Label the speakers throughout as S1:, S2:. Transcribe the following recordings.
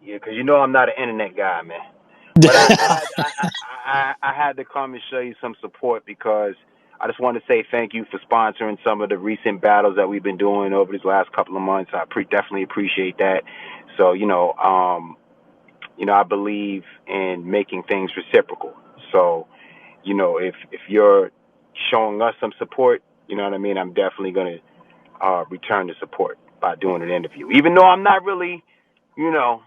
S1: Yeah, because you know I'm not an internet guy, man. But I had to come and show you some support because I just want to say thank you for sponsoring some of the recent battles that we've been doing over these last couple of months. I definitely appreciate that. So I believe in making things reciprocal. So if you're showing us some support, you know what I mean. I'm definitely gonna return the support by doing an interview, even though I'm not really, you know,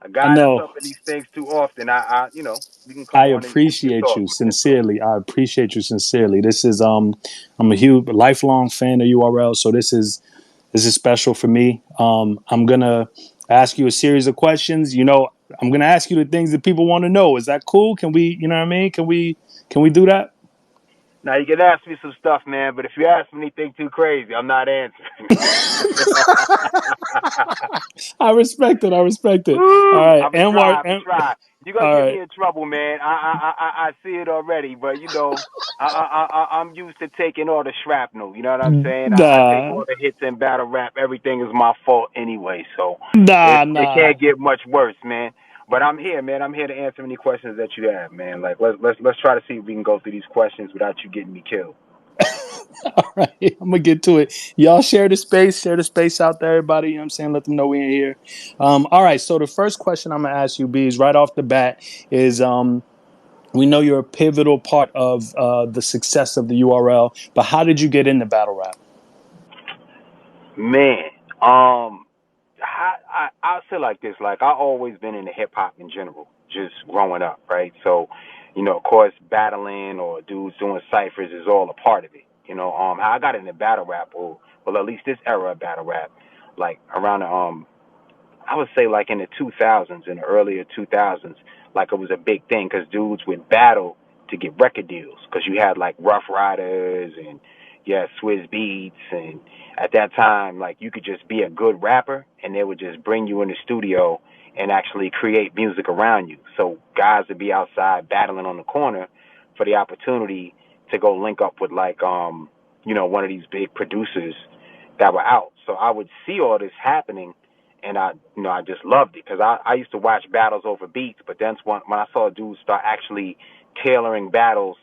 S1: a
S2: I
S1: guy that's
S2: know.
S1: up in these things too often. We can come
S2: I
S1: on and just
S2: appreciate
S1: talk,
S2: you
S1: man. So
S2: sincerely. I appreciate you sincerely. This is I'm a huge lifelong fan of URL, so this is special for me. I'm gonna ask you a series of questions. I'm gonna ask you the things that people want to know. Is that cool? Can we, you know what I mean? Can we do that?
S1: now you can ask me some stuff, man. But if you ask me anything too crazy, I'm not answering.
S2: I respect it. I respect it. All
S1: Woo!
S2: right,
S1: I'ma
S2: Anwar.
S1: try. I'ma try. You're gonna
S2: All
S1: get me
S2: right.
S1: in trouble, man. I see it already. But I'm used to taking all the shrapnel. You know what I'm saying? I take
S2: Nah,
S1: all the hits in battle rap. Everything is my fault anyway. So
S2: nah,
S1: it
S2: nah.
S1: can't get much worse, man. But I'm here, man. I'm here to answer any questions that you have, man. Like let's try to see if we can go through these questions without you getting me killed.
S2: All right, I'm gonna get to it. Y'all share the space out there, everybody. You know what I'm saying? Let them know we in here. All right, so the first question I'm gonna ask you, B, is right off the bat is we know you're a pivotal part of the success of the URL, but how did you get into battle rap?
S1: Man, I'll say like this. Like I always been into hip hop in general, just growing up, right? So, of course, battling or dudes doing ciphers is all a part of it. How I got into battle rap, or well, at least this era of battle rap, like around I would say like in the 2000s, in the earlier 2000s, like it was a big thing because dudes would battle to get record deals because you had like Rough Riders and you had Swizz Beats, and at that time like you could just be a good rapper and they would just bring you in the studio and actually create music around you. So guys would be outside battling on the corner for the opportunity to go link up with like one of these big producers that were out. So I would see all this happening, and I just loved it because I used to watch battles over beats, but then when I saw dudes start actually tailoring battles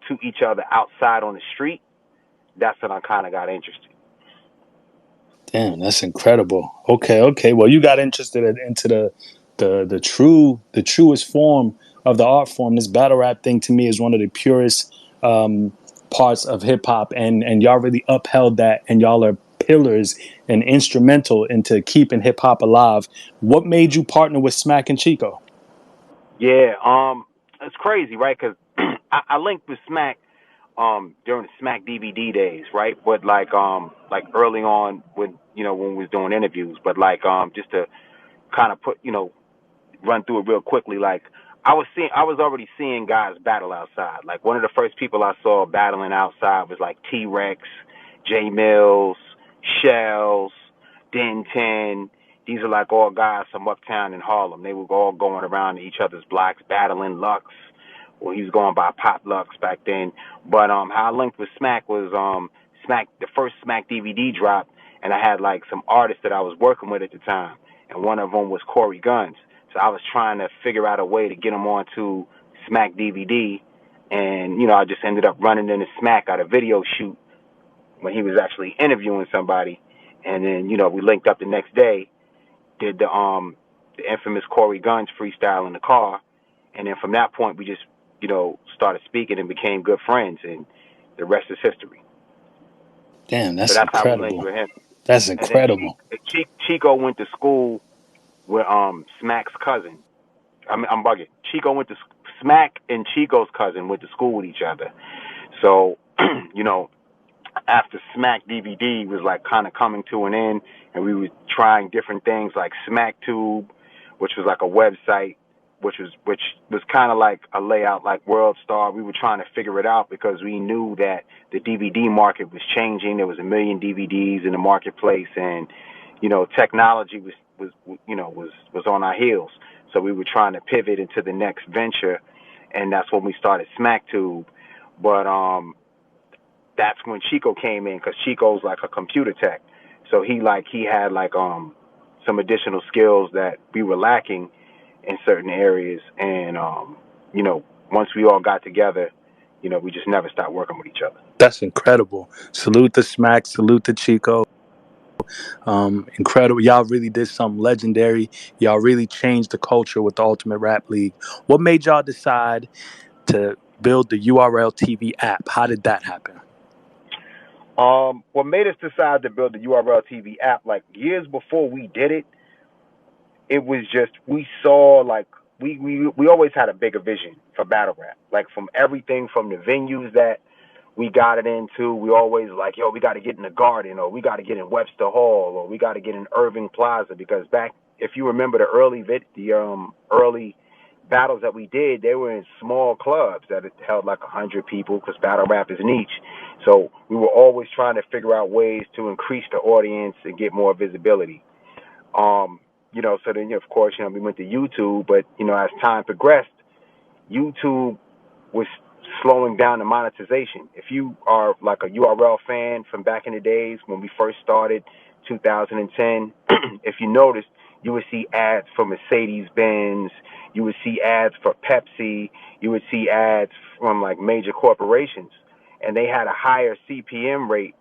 S1: to each other outside on the street, that's when I kind of got interested.
S2: Damn, that's incredible. Okay, okay. Well, you got interested into the truest form of the art form. This battle rap thing to me is one of the purest parts of hip hop, and y'all really upheld that, and y'all are pillars and instrumental into keeping hip hop alive. What made you partner with Smack and Chico?
S1: Yeah, it's crazy, right? Because I linked with Smack during the Smack DVD days, right? But like early on when we was doing interviews, but just to kind of run through it real quickly. Like I was already seeing guys battle outside. Like one of the first people I saw battling outside was like T Rex, J Mills, Shells, Den 10. These are like all guys from uptown in Harlem. They were all going around each other's blocks battling Lux. Well, he was going by Pop Lux back then. But how I linked with Smack was Smack, the first Smack DVD drop, and I had like some artists that I was working with at the time, and one of them was Corey Guns. So I was trying to figure out a way to get him onto Smack DVD, and I just ended up running into Smack at a video shoot when he was actually interviewing somebody, and then we linked up the next day, did the infamous Corey Guns freestyle in the car, and then from that point we just started speaking and became good friends, and the rest is history.
S2: Damn,
S1: So
S2: that's
S1: that's how we linked
S2: incredible.
S1: with him.
S2: That's
S1: And then
S2: incredible.
S1: Chico went to school with Smack's cousin. I'm bugging. Chico went to Smack and Chico's cousin went to school with each other. So, you know, after Smack DVD was like kind of coming to an end, and we were trying different things like SmackTube, which was like a website, which was kind of like a layout like World Star. We were trying to figure it out because we knew that the DVD market was changing. There was a million DVDs in the marketplace, and technology was on our heels. So we were trying to pivot into the next venture, and that's when we started SmackTube. But that's when Chico came in because Chico's like a computer tech. So he had like some additional skills that we were lacking in certain areas. And, once we all got together, we just never stopped working with each other.
S2: That's incredible. Salute to Smack. Salute to Chico. Incredible. Y'all really did something legendary. Y'all really changed the culture with the Ultimate Rap League. What made y'all decide to build the URL TV app? How did that happen?
S1: What made us decide to build the URL TV app, like years before we did it, it was just we saw like we always had a bigger vision for battle rap. Like from everything from the venues that we got it into, we always like, yo, we got to get in the Garden, or we got to get in Webster Hall, or we got to get in Irving Plaza, because back, if you remember the early battles that we did, they were in small clubs that held like 100 people, because battle rap is niche. So we were always trying to figure out ways to increase the audience and get more visibility. So then, of course, we went to YouTube, but, as time progressed, YouTube was slowing down the monetization. If you are like a URL fan from back in the days when we first started, 2010, if you noticed, you would see ads for Mercedes-Benz, you would see ads for Pepsi, you would see ads from like major corporations, and they had a higher CPM rate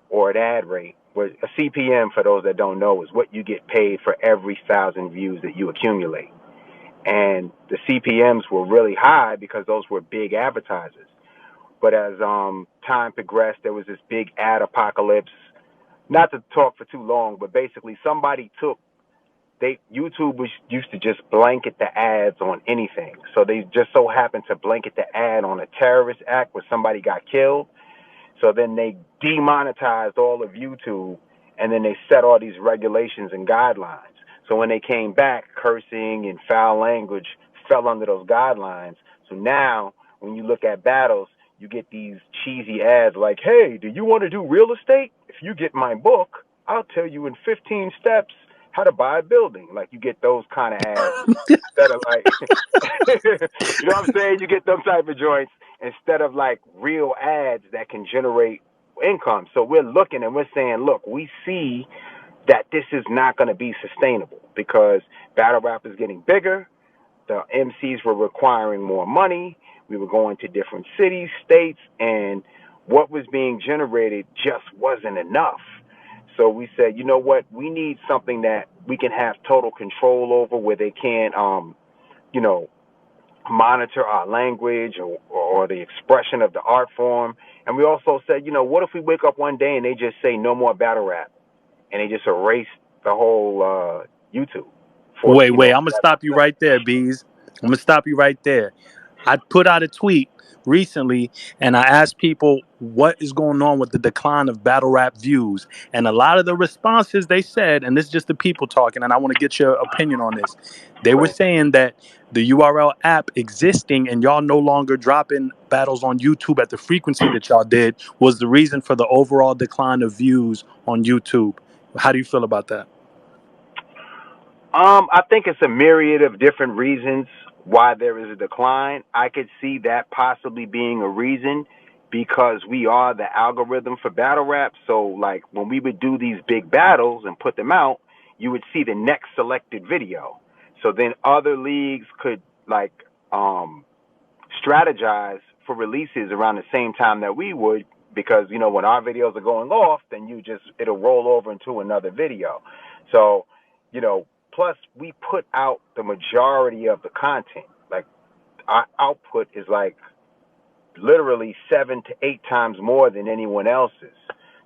S1: or an ad rate. Where a CPM, for those that don't know, is what you get paid for every 1,000 views that you accumulate. And the CPMs were really high because those were big advertisers. But as time progressed, there was this big ad apocalypse. Not to talk for too long, but basically YouTube used to just blanket the ads on anything. So they just so happened to blanket the ad on a terrorist act where somebody got killed. So then they demonetized all of YouTube, and then they set all these regulations and guidelines. So when they came back, cursing and foul language fell under those guidelines. So now when you look at battles, you get these cheesy ads like, hey, do you want to do real estate? If you get my book, I'll tell you in 15 steps how to buy a building. Like, you get those kind of ads instead of like, you know what I'm saying? You get them type of joints instead of like real ads that can generate income. So we're looking and we're saying, look, we see that this is not going to be sustainable because battle rap is getting bigger. The MCs were requiring more money. We were going to different cities, states, and what was being generated just wasn't enough. So we said, you know what? We need something that we can have total control over, where they can't, monitor our language or the expression of the art form. And we also said, what if we wake up one day and they just say no more battle rap, and they just erase the whole YouTube?
S2: Wait. I'm gonna stop you right there, Bees. I'm gonna stop you right there. I put out a tweet recently and I asked people what is going on with the decline of battle rap views. And a lot of the responses they said, and this is just the people talking, and I want to get your opinion on this. They were saying that the URL app existing and y'all no longer dropping battles on YouTube at the frequency that y'all did was the reason for the overall decline of views on YouTube. How do you feel about that?
S1: I think it's a myriad of different reasons why there is a decline. I could see that possibly being a reason because we are the algorithm for battle rap. So, like, when we would do these big battles and put them out, you would see the next selected video. So then other leagues could, like, strategize for releases around the same time that we would, because, when our videos are going off, then it'll roll over into another video. So, plus we put out the majority of the content. Like, our output is like literally 7 to 8 times more than anyone else's.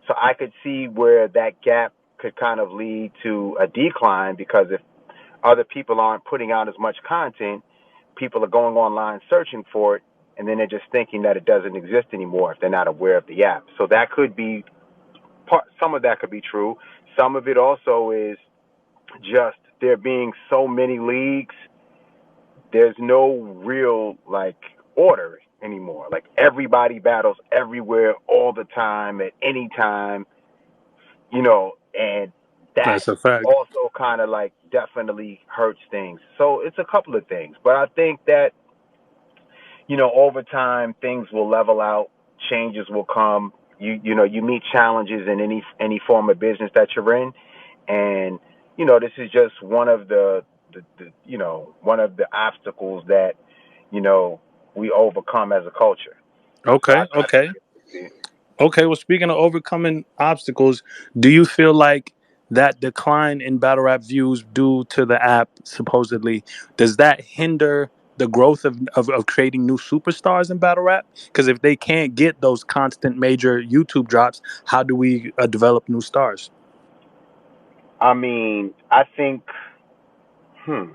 S1: So I could see where that gap could kind of lead to a decline, because if other people aren't putting out as much content, people are going online searching for it, and then they're just thinking that it doesn't exist anymore if they're not aware of the app. So that could be some of that could be true. Some of it also is just there being so many leagues, there's no real like order anymore. Like, everybody battles everywhere all the time at any time, and that
S2: That's a fact.
S1: also kind of like definitely hurts things. So it's a couple of things, but I think that, over time things will level out, changes will come. You meet challenges in any form of business that you're in, and this is just one of the one of the obstacles that you know we overcome as a culture. So
S2: Okay,
S1: I think
S2: okay. Okay, well, speaking of overcoming obstacles, do you feel like that decline in battle rap views due to the app, supposedly, does that hinder the growth of creating new superstars in battle rap? Because if they can't get those constant major YouTube drops, how do we develop new stars?
S1: I think hmm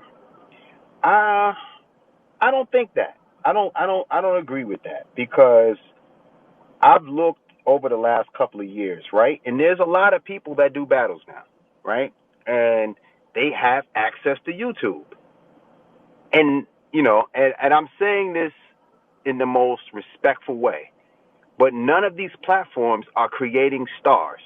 S1: uh I don't think that. I don't agree with that because I've looked over the last couple of years, right? And there's a lot of people that do battles now, right? And they have access to YouTube. And and I'm saying this in the most respectful way, but none of these platforms are creating stars.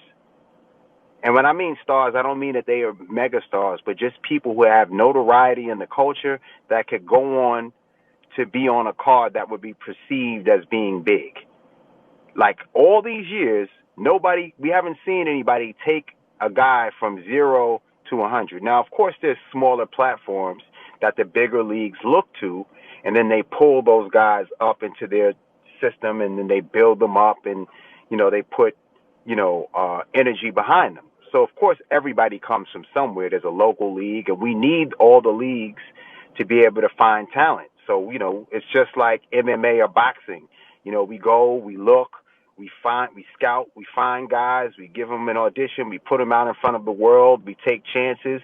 S1: And when I mean stars, I don't mean that they are mega stars, but just people who have notoriety in the culture that could go on to be on a card that would be perceived as being big. Like all these years, we haven't seen anybody take a guy from 0 to 100. Now, of course, there's smaller platforms that the bigger leagues look to, and then they pull those guys up into their system, and then they build them up, and they put energy behind them. So of course, everybody comes from somewhere. There's a local league, and we need all the leagues to be able to find talent. So it's just like MMA or boxing. We go, we look, we scout, we find guys, we give them an audition, we put them out in front of the world, we take chances,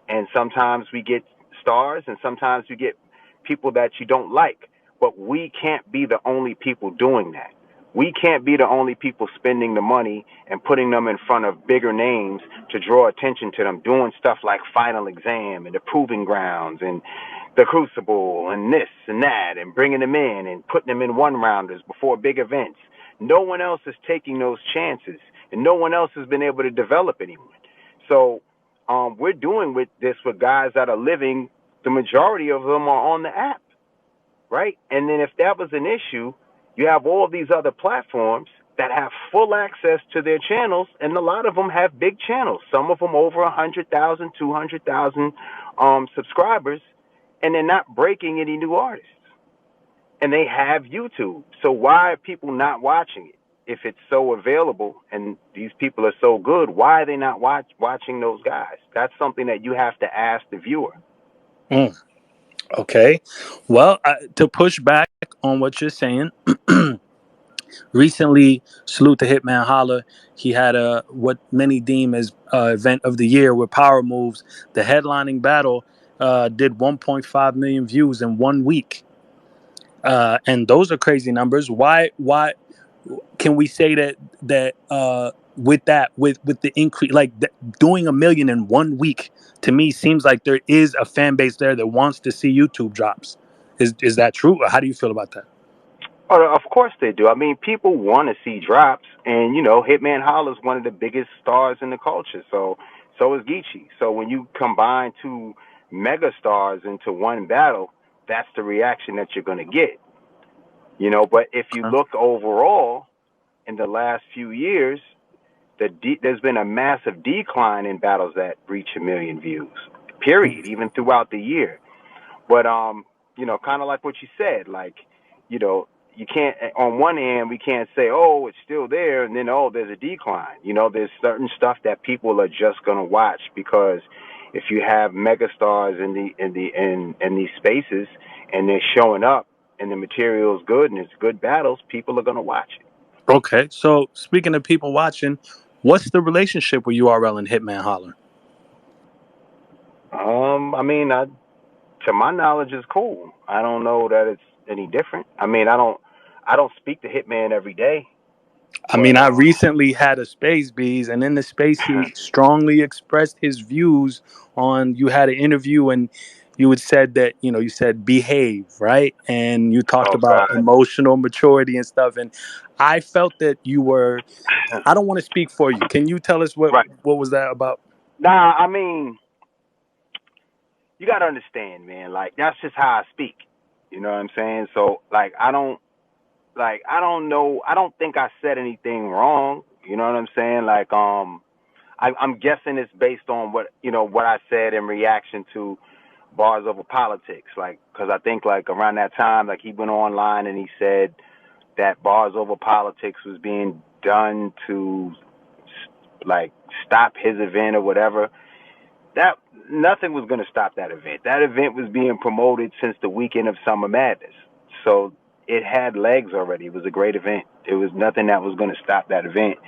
S1: and sometimes we get stars, and sometimes we get people that you don't like. But we can't be the only people doing that. We can't be the only people spending the money and putting them in front of bigger names to draw attention to them, doing stuff like Final Exam and the Proving Grounds and the Crucible and this and that, and bringing them in and putting them in one rounders before big events. No one else is taking those chances, and no one else has been able to develop anyone. So we're doing with this with guys that are living. The majority of them are on the app, right? And then if that was an issue, you have all of these other platforms that have full access to their channels, and a lot of them have big channels. Some of them over 100,000, 200,000 subscribers, and they're not breaking any new artists. And they have YouTube. So why are people not watching it? If it's so available and these people are so good, why are they not watching those guys? That's something that you have to ask the viewer.
S2: Mm, okay. Well, to push back on what you're saying, recently, salute to Hitman Holla. He had a what many deem as event of the year with Power Moves. The headlining battle did 1.5 million views in 1 week, and those are crazy numbers. Why can we say that with with the increase, like doing a million in 1 week, to me seems like there is a fan base there that wants to see YouTube drops. Is that true? Or how do you feel about that?
S1: Oh, of course they do. I mean, people want to see drops, and Hitman Holla is one of the biggest stars in the culture. So is Geechee. So when you combine two mega stars into one battle, that's the reaction that you're going to get. But if you look overall in the last few years, there's been a massive decline in battles that reach a million views. Period. Even throughout the year. But kind of like what you said, like, you know, you can't. On one hand, we can't say, oh, it's still there, and then there's a decline. There's certain stuff that people are just gonna watch because if you have megastars in these spaces and they're showing up and the material is good and it's good battles, people are gonna watch it.
S2: Okay, so speaking of people watching, what's the relationship with URL and Hitman Holler?
S1: I mean, to my knowledge, is cool. I don't know that it's any different. I don't speak to Hitman every day,
S2: I
S1: but
S2: mean, I recently had a space bees, and in the space, he strongly expressed his views on. You had an interview, and you had said that you said behave, right, and you talked
S1: oh
S2: about
S1: god,
S2: emotional maturity and stuff, and I felt that you were. I don't want to speak for you. Can you tell us what
S1: right?
S2: what was that about?
S1: Nah, I mean, you got to understand, man. Like that's just how I speak. You know what I'm saying? So like, I don't know. I don't think I said anything wrong. You know what I'm saying? Like, I'm guessing it's based on what I said in reaction to bars over politics, like because I think like around that time, like he went online and he said that bars over politics was being done to like stop his event or whatever. That nothing was going to stop that event. That event was being promoted since the weekend of Summer Madness, so it had legs already. It was a great event. There was nothing that was going to stop that event.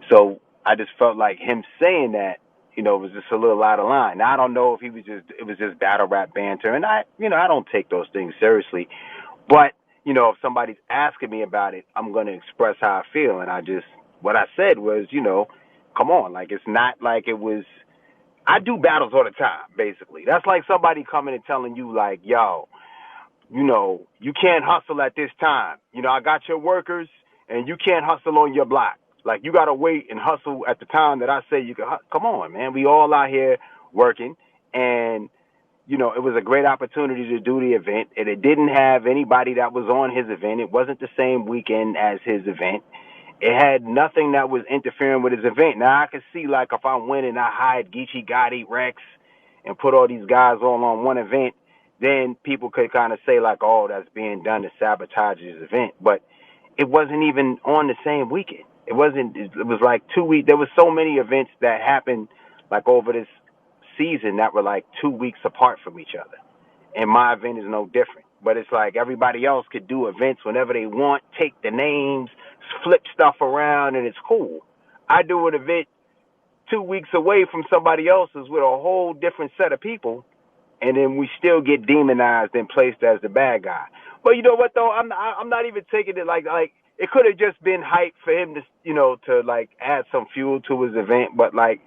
S1: So I just felt like him saying that, was just a little out of line. Now I don't know if it was just battle rap banter, and I don't take those things seriously. But if somebody's asking me about it, I'm going to express how I feel, and what I said was, come on, like it's not like it was. I do battles all the time, basically. That's like somebody coming and telling you, like, yo, you can't hustle at this time. I got your workers, and you can't hustle on your block. Like, you got to wait and hustle at the time that I say you can. Come on, man. We all out here working, and it was a great opportunity to do the event, and it didn't have anybody that was on his event. It wasn't the same weekend as his event. It had nothing that was interfering with his event. Now I could see like if I went and I hired Geechee Gotti Rex and put all these guys all on one event, then people could kind of say like, oh, that's being done to sabotage his event. But it wasn't even on the same weekend. It wasn't. It was like 2 weeks. There was so many events that happened like over this season that were like 2 weeks apart from each other, and my event is no different. But it's like everybody else could do events whenever they want, take the names, flip stuff around, and it's cool. I do an event 2 weeks away from somebody else's with a whole different set of people, and then we still get demonized and placed as the bad guy. But you know what though? I'm not even taking it like it could have just been hype for him to to like add some fuel to his event, but like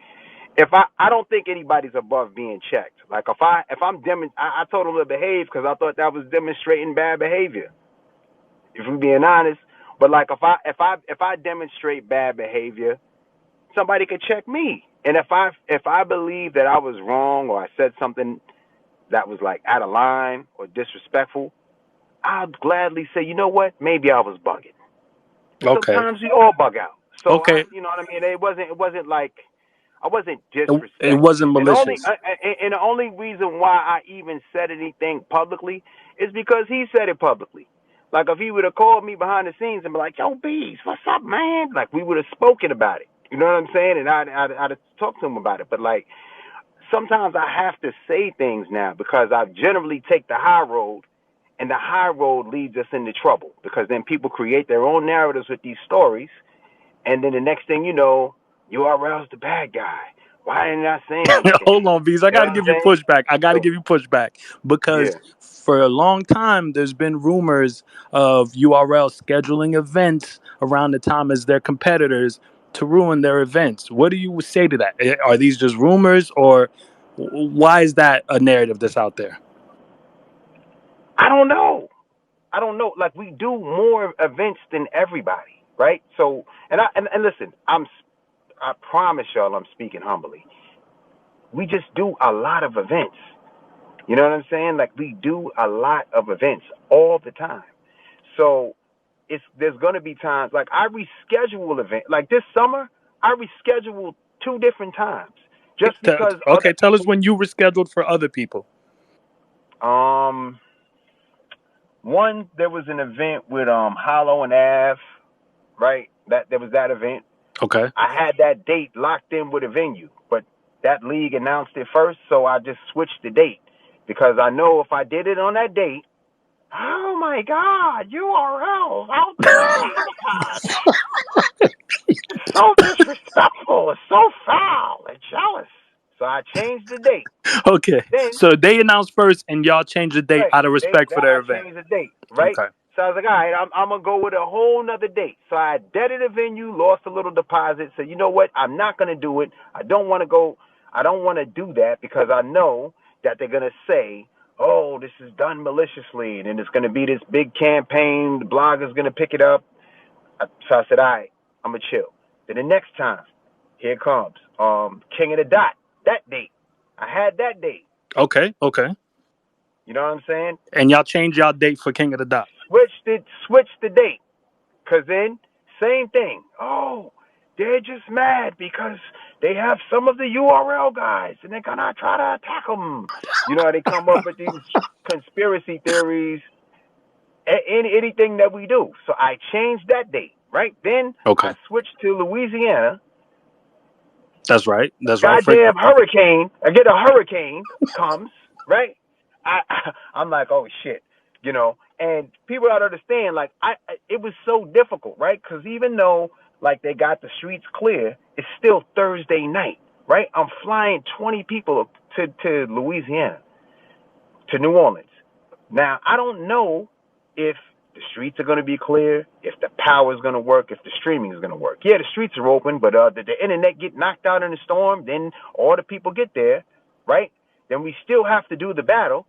S1: if I don't think anybody's above being checked. Like if I'm I told him to behave because I thought that was demonstrating bad behavior. If we're being honest, but like if I demonstrate bad behavior, somebody could check me. And if I believe that I was wrong or I said something that was like out of line or disrespectful, I'll gladly say, you know what, maybe I was bugging. And
S2: Okay.
S1: sometimes we all bug out. So
S2: Okay.
S1: you know what I mean. It wasn't like I wasn't
S2: It
S1: disrespecting
S2: wasn't
S1: him, and
S2: malicious.
S1: the only reason why I even said anything publicly is because he said it publicly. Like if he would have called me behind the scenes and be like, "Yo, Bees, what's up, man?" Like we would have spoken about it. You know what I'm saying? And I'd have talked to him about it. But like sometimes I have to say things now because I generally take the high road, and the high road leads us into trouble because then people create their own narratives with these stories, and then the next thing you know, URL's the bad guy. Why didn't I say
S2: Hold
S1: anything?
S2: on, Bees. I
S1: You know
S2: got
S1: what
S2: to
S1: I'm
S2: give you
S1: saying?
S2: pushback. I got to
S1: So,
S2: give you pushback because
S1: yeah.
S2: for a long time there's been rumors of URL scheduling events around the time as their competitors to ruin their events. What do you say to that? Are these just rumors, or why is that a narrative that's out there?
S1: I don't know. I don't know. Like we do more events than everybody, right? So, and listen, I promise y'all, I'm speaking humbly. We just do a lot of events. You know what I'm saying? Like we do a lot of events all the time. So there's gonna be times like I reschedule event. Like this summer, I rescheduled 2 different times just because other
S2: Okay, tell us
S1: people.
S2: when you rescheduled for other people.
S1: Um, one there was an event with Hollow and Av, right? That there was that event.
S2: Okay.
S1: I had that date locked in with a venue, but that league announced it first, so I just switched the date because I know if I did it on that date, oh my God, URLs out there sabotaged. It's so disrespectful. It's so foul and jealous. So I changed the date.
S2: Okay.
S1: Then,
S2: So they announced first, and y'all changed the date
S1: right,
S2: out of respect for their
S1: I
S2: event.
S1: changed the date, right?
S2: Okay.
S1: So I was like, all right, I'm gonna go with a whole nother date. So I deaded the venue, lost a little deposit. So you know what? I'm not gonna do it. I don't want to go. I don't want to do that because I know that they're gonna say, "Oh, this is done maliciously," and then it's gonna be this big campaign. The blogger's gonna pick it up. So I said, all right, I'm gonna chill. Then the next time, here it comes. King of the Dot. That date. I had that date.
S2: Okay. Okay.
S1: You know what I'm saying?
S2: And y'all changed y'all date for King of the Dot.
S1: Switched the date. Cause then same thing. Oh, they're just mad because they have some of the URL guys and they're gonna try to attack them. You know, they come up with these conspiracy theories, anything that we do. So I changed that date, right? Then
S2: Okay.
S1: I switched to Louisiana.
S2: That's right. That's right.
S1: Goddamn hurricane. I get a hurricane comes, right? I'm like, oh shit, you know. And people don't understand, like, it was so difficult, right? Because even though like they got the streets clear, it's still Thursday night, right? I'm flying 20 people to Louisiana, to New Orleans. Now I don't know if the streets are going to be clear, if the power is going to work, if the streaming is going to work. Yeah, the streets are open, but the internet get knocked out in the storm, then all the people get there, right? Then we still have to do the battle,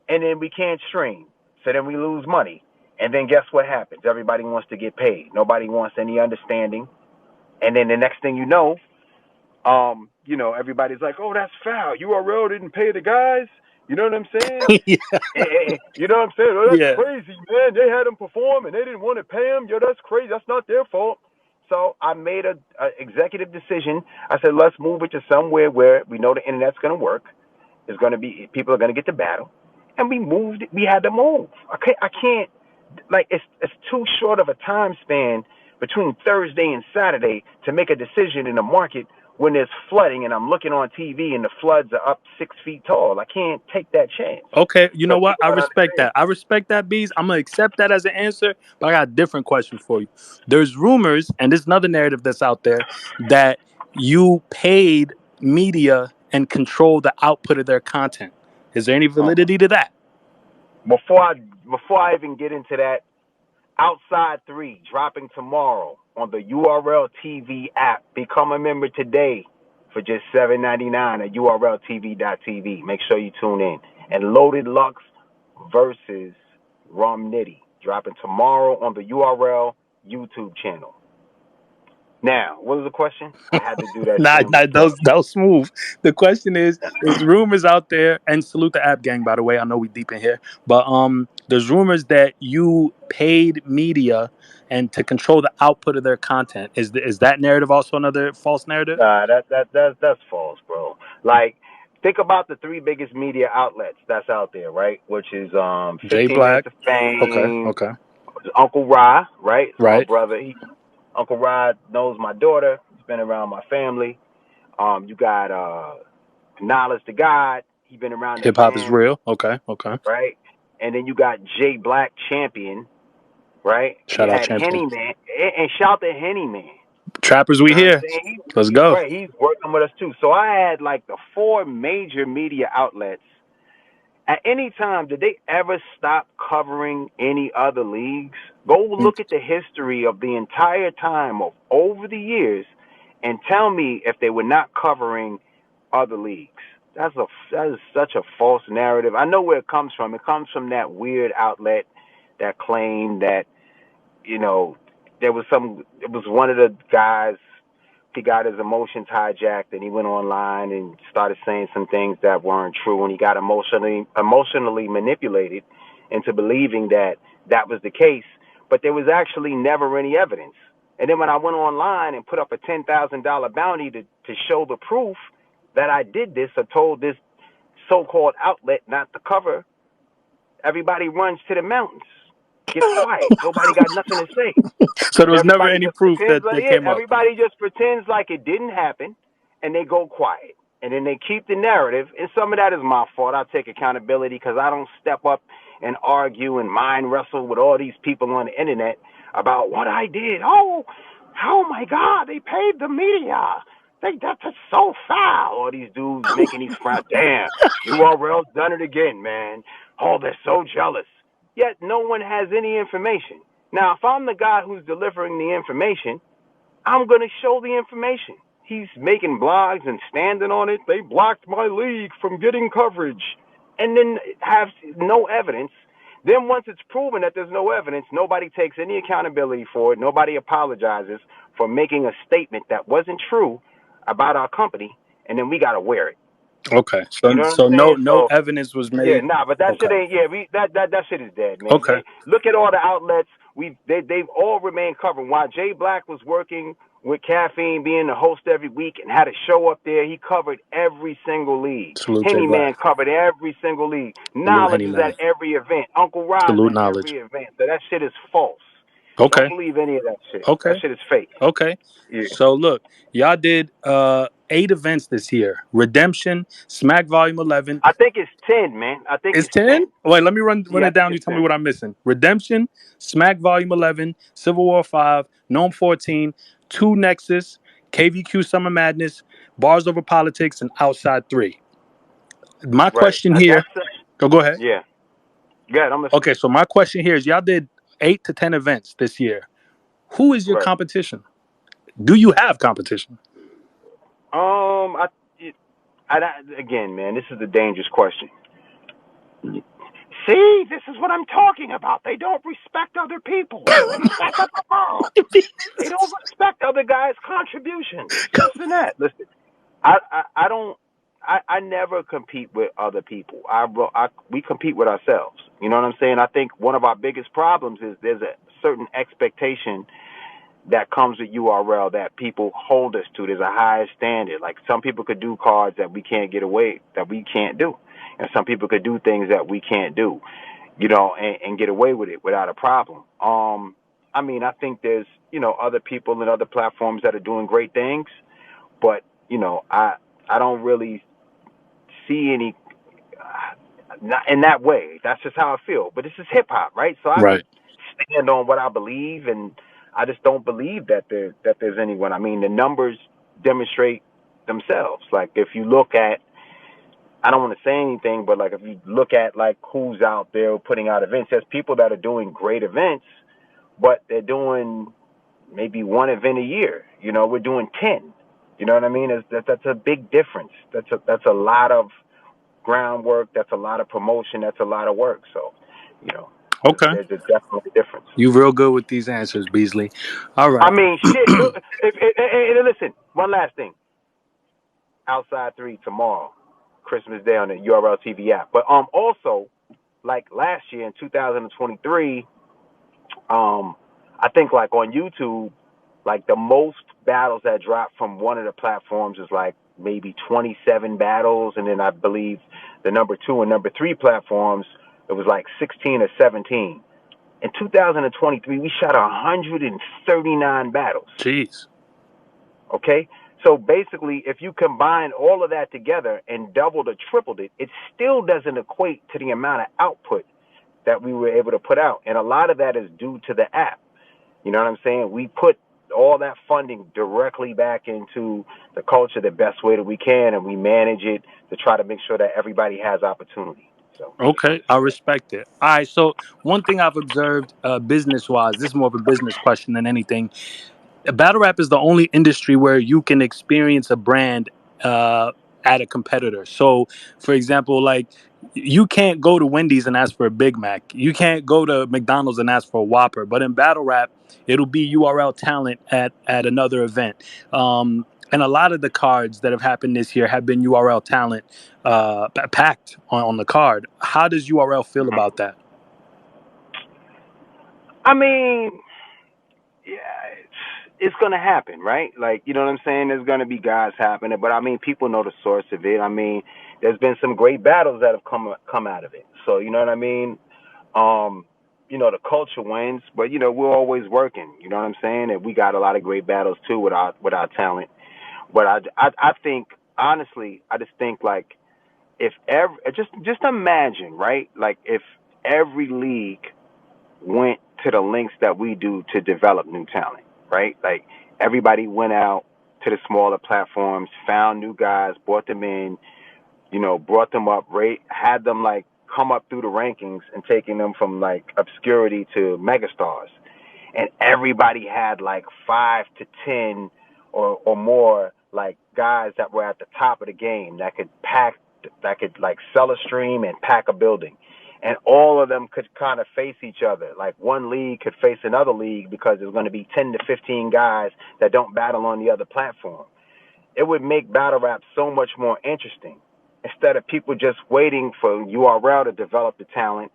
S1: and then we can't stream. So then we lose money. And then guess what happens? Everybody wants to get paid. Nobody wants any understanding. And then the next thing you know, everybody's like, oh, that's foul. URL didn't pay the guys. You know what I'm saying?
S2: Yeah.
S1: You know what I'm saying? Oh, that's
S2: Yeah.
S1: crazy, man. They had them perform and they didn't want to pay them. Yo, that's crazy. That's not their fault. So I made a executive decision. I said, let's move it to somewhere where we know the internet's going to work. There's going to be people are going to get the battle, and we moved. We had to move. I can't. Like it's too short of a time span between Thursday and Saturday to make a decision in the market when there's flooding and I'm looking on TV and the floods are up 6 feet tall. I can't take that chance.
S2: Okay, you know
S1: So
S2: what?
S1: people
S2: I
S1: don't
S2: respect
S1: understand.
S2: that. I respect that, Bees. I'm gonna accept that as an answer, but I got a different question for you. There's rumors, and there's another narrative that's out there that you paid media and control the output of their content. Is there any validity to that?
S1: Before I even get into that, Outside 3 dropping tomorrow on the URL TV app. Become a member today for just $7.99 at urltv.tv. Make sure you tune in. And Loaded Lux versus Rum Nitty dropping tomorrow on the URL YouTube channel. Now, what was the question? I had to do that
S2: Nah,
S1: shameless plug.
S2: that was smooth. The question is, there's rumors out there, and salute the app gang, by the way. I know we deep in here, but there's rumors that you paid media and to control the output of their content. Is that narrative also another false narrative?
S1: Nah, that's false, bro. Like, think about the three biggest media outlets that's out there, right? Which is
S2: J
S1: 15
S2: Black.
S1: Minutes of
S2: Okay.
S1: Fame,
S2: Okay.
S1: Uncle Ra, right? So my
S2: Right.
S1: brother, Uncle Ra knows my daughter. He's been around my family. You got Knowledge to God. He's been around the
S2: Hip hop is
S1: fam,
S2: real. Okay. Okay.
S1: right? And then you got J Black Champion, right? You
S2: Shout out
S1: had
S2: champion.
S1: Henny Man, and shout to Henny Man.
S2: Trappers,
S1: You
S2: we
S1: know what I'm
S2: here.
S1: saying?
S2: Let's go.
S1: Right, he's working with us too. So I had like the four major media outlets. At any time, did they ever stop covering any other leagues? Go look at the history of the entire time of over the years and tell me if they were not covering other leagues. That is such a false narrative. I know where it comes from. It comes from that weird outlet that claimed that, you know, it was one of the guys, he got his emotions hijacked and he went online and started saying some things that weren't true, and he got emotionally manipulated into believing that that was the case, but there was actually never any evidence. And then when I went online and put up a $10,000 bounty to show the proof that I did this or told this so-called outlet not to cover, everybody runs to the mountains, gets quiet. Nobody got nothing to say.
S2: So there was never
S1: Everybody
S2: any
S1: just
S2: proof
S1: pretends
S2: that
S1: like
S2: they came up.
S1: everybody just pretends like it didn't happen, and they go quiet, and then they keep the narrative. And some of that is my fault. I take accountability because I don't step up and argue and mind wrestle with all these people on the internet about what I did. Oh my God, they paid the media. That's so foul. All these dudes making these front. Damn, URL's done it again, man. Oh, they're so jealous. Yet no one has any information. Now, if I'm the guy who's delivering the information, I'm going to show the information. He's making blogs and standing on it. They blocked my league from getting coverage, and then have no evidence. Then once it's proven that there's no evidence, nobody takes any accountability for it. Nobody apologizes for making a statement that wasn't true about our company, and then we got to wear it.
S2: Okay.
S1: You know what I'm
S2: So
S1: saying?
S2: no
S1: So
S2: evidence was
S1: yeah,
S2: made.
S1: nah, but that shit
S2: Okay.
S1: ain't. Yeah, that shit is dead, man.
S2: Okay.
S1: Look at all the outlets. They've all remained covered. While Jay Black was working with Caffeine being the host every week and had a show up there. He covered every single league.
S2: Salute J
S1: Henny
S2: Black.
S1: Man covered every single league.
S2: Salute
S1: Knowledge
S2: Henny
S1: is
S2: Man.
S1: at every event. Uncle Rod's
S2: Salute
S1: at
S2: Knowledge.
S1: every event. So that shit is false.
S2: Okay.
S1: Don't believe any of that shit.
S2: Okay.
S1: That shit is fake.
S2: Okay.
S1: Yeah.
S2: So look, y'all did 8 events this year. Redemption, Smack Volume 11.
S1: I think it's 10, man. I think
S2: It's
S1: it's 10.
S2: 10? Wait, let me run
S1: Yeah, I
S2: it
S1: think
S2: down. You
S1: it's
S2: tell
S1: 10.
S2: me what I'm missing. Redemption, Smack Volume 11, Civil War 5, Gnome 14, 2 Nexus, KVQ Summer Madness, Bars Over Politics, and Outside 3. My
S1: Right.
S2: question here.
S1: That's
S2: Go ahead.
S1: yeah. Good. I'm listening.
S2: Okay, so my question here is y'all did 8 to 10 events this year. Who is your
S1: Right.
S2: competition? Do you have competition?
S1: I, I, again, man, this is a dangerous question. See, this is what I'm talking about. They don't respect other people. Respect other people. They don't respect other guys' contributions. This and that. Listen, I don't. I never compete with other people. We compete with ourselves. You know what I'm saying? I think one of our biggest problems is there's a certain expectation that comes with URL that people hold us to. There's a higher standard. Like some people could do cards that we can't get away, that we can't do. And some people could do things that we can't do, you know, and get away with it without a problem. I mean, I think there's, you know, other people and other platforms that are doing great things, but, you know, I don't really see any, not in that way. That's just how I feel. But this is hip hop, right? So I
S2: Right.
S1: just stand on what I believe, and I just don't believe that there's anyone. I mean, the numbers demonstrate themselves. Like if you look at, I don't want to say anything, but like if you look at like who's out there putting out events, there's people that are doing great events, but they're doing maybe one event a year. You know, we're doing 10. You know what I mean? That's a big difference. That's a lot of groundwork. That's a lot of promotion. That's a lot of work. So, you know,
S2: Okay.
S1: there's definitely a difference.
S2: You real good with these answers, Beasley. All
S1: I
S2: right.
S1: mean, shit. Look, listen, one last thing. Outside 3 tomorrow, Christmas Day on the URL TV app. But also, like last year in 2023, I think like on YouTube, like the most battles that dropped from one of the platforms is like maybe 27 battles, and then I believe the number 2 and number 3 platforms, it was like 16 or 17. In 2023, we shot 139 battles.
S2: Jeez.
S1: Okay? So basically, if you combine all of that together and doubled or tripled it, it still doesn't equate to the amount of output that we were able to put out. And a lot of that is due to the app. You know what I'm saying? We put all that funding directly back into the culture the best way that we can, and we manage it to try to make sure that everybody has opportunity. So just
S2: Okay,
S1: wanted to
S2: I
S1: say that.
S2: respect it. All right, so one thing I've observed business-wise, this is more of a business question than anything. Battle rap is the only industry where you can experience a brand uh, at a competitor. So, for example, like you can't go to Wendy's and ask for a Big Mac. You can't go to McDonald's and ask for a Whopper. But in battle rap, it'll be URL talent at another event. And a lot of the cards that have happened this year have been URL talent packed on the card. How does URL feel
S1: Mhm.
S2: about that?
S1: I mean, yeah, it's gonna happen, right? Like, you know what I'm saying? There's gonna be guys happening, but I mean, people know the source of it. I mean, there's been some great battles that have come out of it. So, you know what I mean? Um, you know, the culture wins, but you know, we're always working. You know what I'm saying? And we got a lot of great battles too with our talent. But I think honestly, I just think like if every just imagine, right? Like if every league went to the lengths that we do to develop new talent, right? Like everybody went out to the smaller platforms, found new guys, brought them in, you know, brought them up, had them like come up through the rankings and taking them from like obscurity to megastars. And everybody had like 5 to 10 or more like guys that were at the top of the game that could like sell a stream and pack a building. And all of them could kind of face each other. Like one league could face another league because there's going to be 10 to 15 guys that don't battle on the other platform. It would make battle rap so much more interesting instead of people just waiting for URL to develop the talent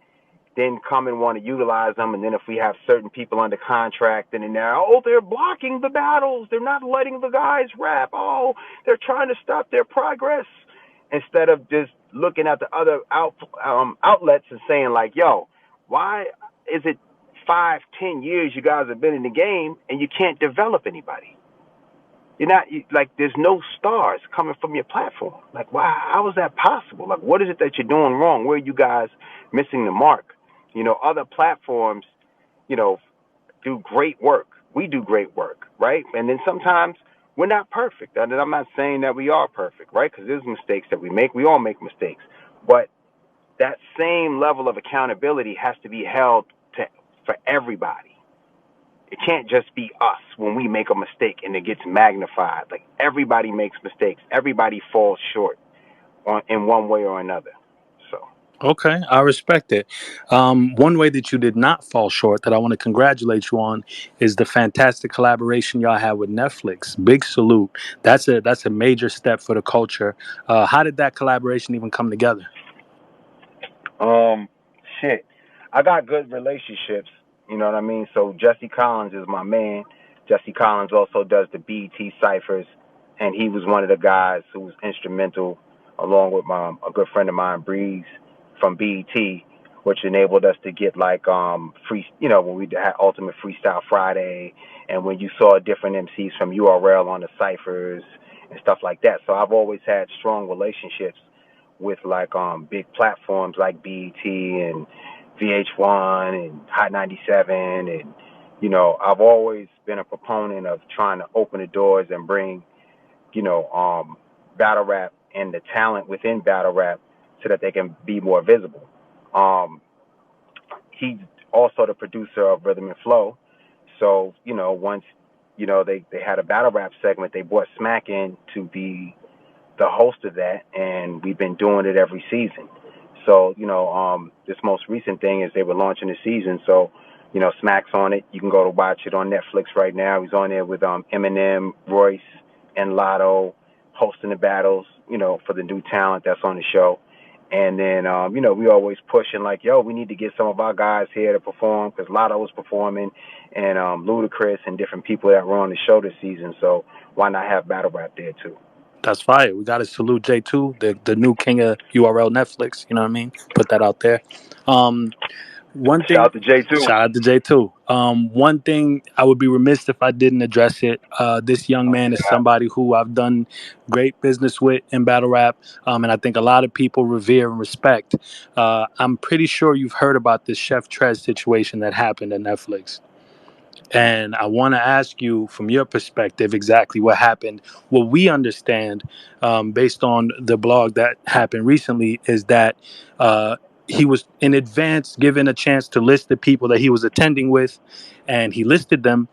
S1: then come and want to utilize them. And then if we have certain people under contract, and then they're blocking the battles. They're not letting the guys rap. Oh, they're trying to stop their progress. Instead of just looking at the other outlets and saying like, yo, why is it 5, 10 years you guys have been in the game and you can't develop anybody? You're not like there's no stars coming from your platform. Like, wow, how is that possible? Like, what is it that you're doing wrong? Where are you guys missing the mark? Other platforms, you know, do great work. We do great work, right? And then sometimes we're not perfect. And I'm not saying that we are perfect, right? Because there's mistakes that we make. We all make mistakes. But that same level of accountability has to be held for everybody. It can't just be us when we make a mistake and it gets magnified. Like everybody makes mistakes. Everybody falls short in one way or another. So.
S2: Okay, I respect it. One way that you did not fall short that I want to congratulate you on is the fantastic collaboration y'all had with Netflix. Big salute. That's a major step for the culture. How did that collaboration even come together?
S1: Um, Shit. I got good relationships. You know what I mean? So Jesse Collins is my man. Jesse Collins also does the BET ciphers, and he was one of the guys who was instrumental, along with a good friend of mine, Breeze, from BET, which enabled us to get like free. When we had Ultimate Freestyle Friday, and when you saw different MCs from URL on the ciphers and stuff like that. So I've always had strong relationships with like big platforms like BET and VH1 and Hot 97, and I've always been a proponent of trying to open the doors and bring battle rap and the talent within battle rap so that they can be more visible. Um, he's also the producer of Rhythm and Flow, so once they had a battle rap segment, they brought Smack in to be the host of that, and we've been doing it every season. So, this most recent thing is they were launching the season. So, Smack's on it. You can go to watch it on Netflix right now. He's on there with Eminem, Royce, and Lotto hosting the battles, for the new talent that's on the show. And then, we always pushing like, yo, we need to get some of our guys here to perform because Lotto was performing, and Ludacris and different people that were on the show this season. So why not have battle rap there too?
S2: That's fire. We got to salute J2, the new king of URL Netflix. You know what I mean? Put that out there. Um, One
S1: Shout
S2: thing,
S1: out to J2.
S2: shout out to J2. One thing I would be remiss if I didn't address it. This young man is somebody who I've done great business with in battle rap, and I think a lot of people revere and respect. I'm pretty sure you've heard about this Chef Trez situation that happened at Netflix. And I want to ask you, from your perspective, exactly what happened. What we understand, based on the blog that happened recently, is that uh, he was in advance given a chance to list the people that he was attending with, and he listed them.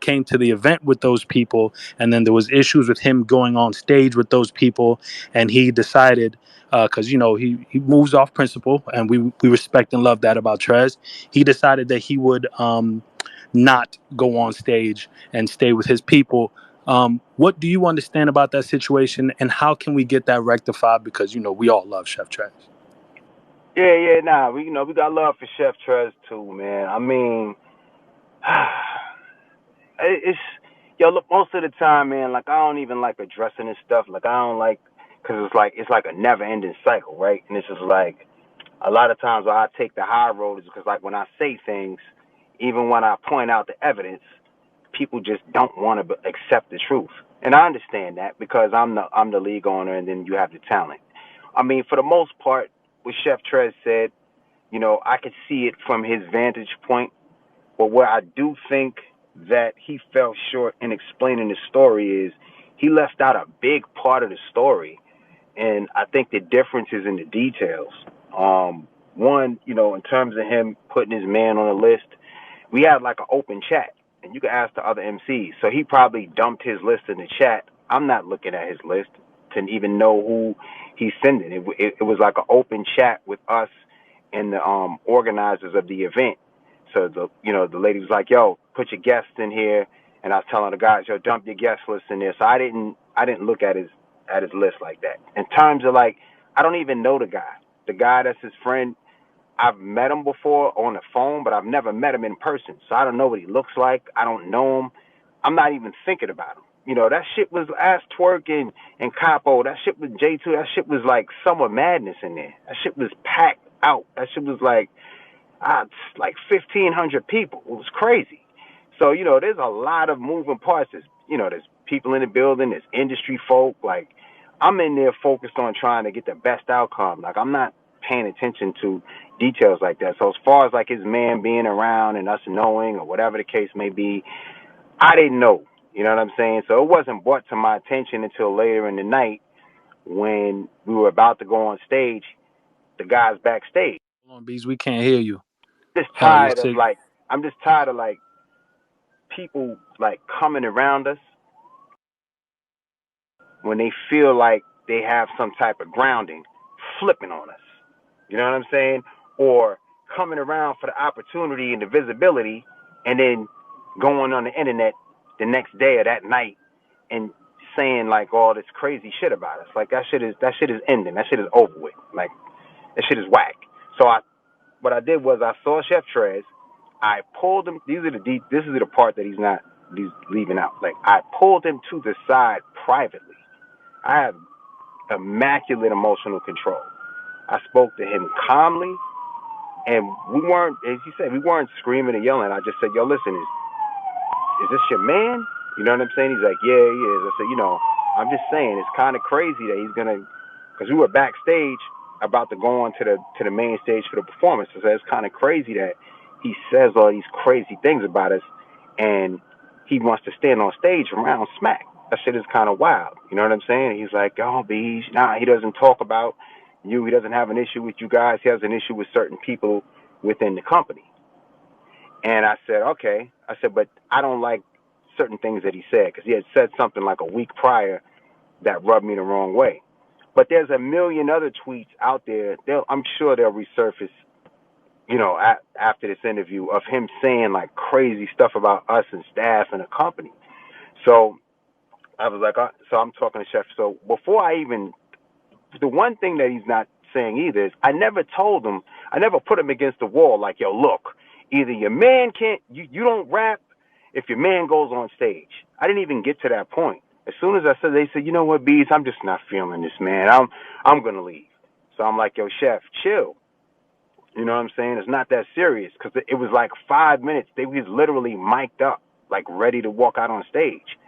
S2: Came to the event with those people, and then there was issues with him going on stage with those people, and he decided, because he moves off principle, and we respect and love that about Trez. He decided that he would. Not go on stage and stay with his people. What do you understand about that situation, and how can we get that rectified? Because we all love Chef Trez.
S1: Yeah, nah. We got love for Chef Trez too, man. I mean, it's look, most of the time, man. Like I don't even like addressing this stuff. Like I don't like because it's like a never ending cycle, right? And it's just like a lot of times why I take the high road is because like when I say things, even when I point out the evidence, people just don't want to accept the truth. And I understand that because I'm the league owner, and then you have the talent. I mean, for the most part, what Chef Trez said, I could see it from his vantage point. But where I do think that he fell short in explaining the story is he left out a big part of the story. And I think the difference is in the details. One, in terms of him putting his man on the list, we had like an open chat, and you could ask the other MCs. So he probably dumped his list in the chat. I'm not looking at his list to even know who he's sending. It was like an open chat with us and the organizers of the event. So the lady was like, "Yo, put your guests in here," and I was telling the guys, "Yo, dump your guest list in there." So I didn't look at his list like that. In terms of like, I don't even know the guy. The guy that's his friend, I've met him before on the phone, but I've never met him in person. So I don't know what he looks like. I don't know him. I'm not even thinking about him. You know, that shit was Ass Twerk and Capo. That shit was J2. That shit was like Summer Madness in there. That shit was packed out. That shit was like 1,500 people. It was crazy. So, you know, there's a lot of moving parts. There's people in the building, there's industry folk. Like, I'm in there focused on trying to get the best outcome. Like, I'm not paying attention to details like that. So as far as like his man being around and us knowing or whatever the case may be, I didn't know. You know what I'm saying? So it wasn't brought to my attention until later in the night when we were about to go on stage, the guys backstage.
S2: Hold on, Bees, we can't hear you.
S1: Just
S2: Oh, you
S1: tired of
S2: said,
S1: like, I'm just tired of like people like coming around us when they feel like they have some type of grounding, flipping on us. You know what I'm saying? Or coming around for the opportunity and the visibility, and then going on the internet the next day or that night and saying like all this crazy shit about us. Like that shit is ending. That shit is over with. Like that shit is whack. So what I did was I saw Chef Trez. I pulled him. This is the part that he's leaving out. Like I pulled him to the side privately. I have immaculate emotional control. I spoke to him calmly, and we weren't, as he said, we weren't screaming and yelling. I just said, yo, listen, is this your man? You know what I'm saying? He's like, yeah, he is. I said, I'm just saying, it's kind of crazy that he's gonna, because we were backstage about to go on to the main stage for the performance. So it's kind of crazy that he says all these crazy things about us, and he wants to stand on stage around Smack. That shit is kind of wild. You know what I'm saying? He's like, oh, Beej, nah, he doesn't talk about you. He doesn't have an issue with you guys. He has an issue with certain people within the company. And I said, okay. I said, but I don't like certain things that he said, because he had said something like a week prior that rubbed me the wrong way. But there's a million other tweets out there. I'm sure they'll resurface, after this interview, of him saying like crazy stuff about us and staff and the company. So I was like, so I'm talking to Chef. So before the one thing that he's not saying either is I never put him against the wall like, yo, look, either your man you don't rap if your man goes on stage. I didn't even get to that point. As soon as I said, they said, you know what, Bees, I'm just not feeling this, man. I'm going to leave. So I'm like, yo, Chef, chill. You know what I'm saying? It's not that serious, because it was like 5 minutes. They was literally mic'd up, like ready to walk out on stage.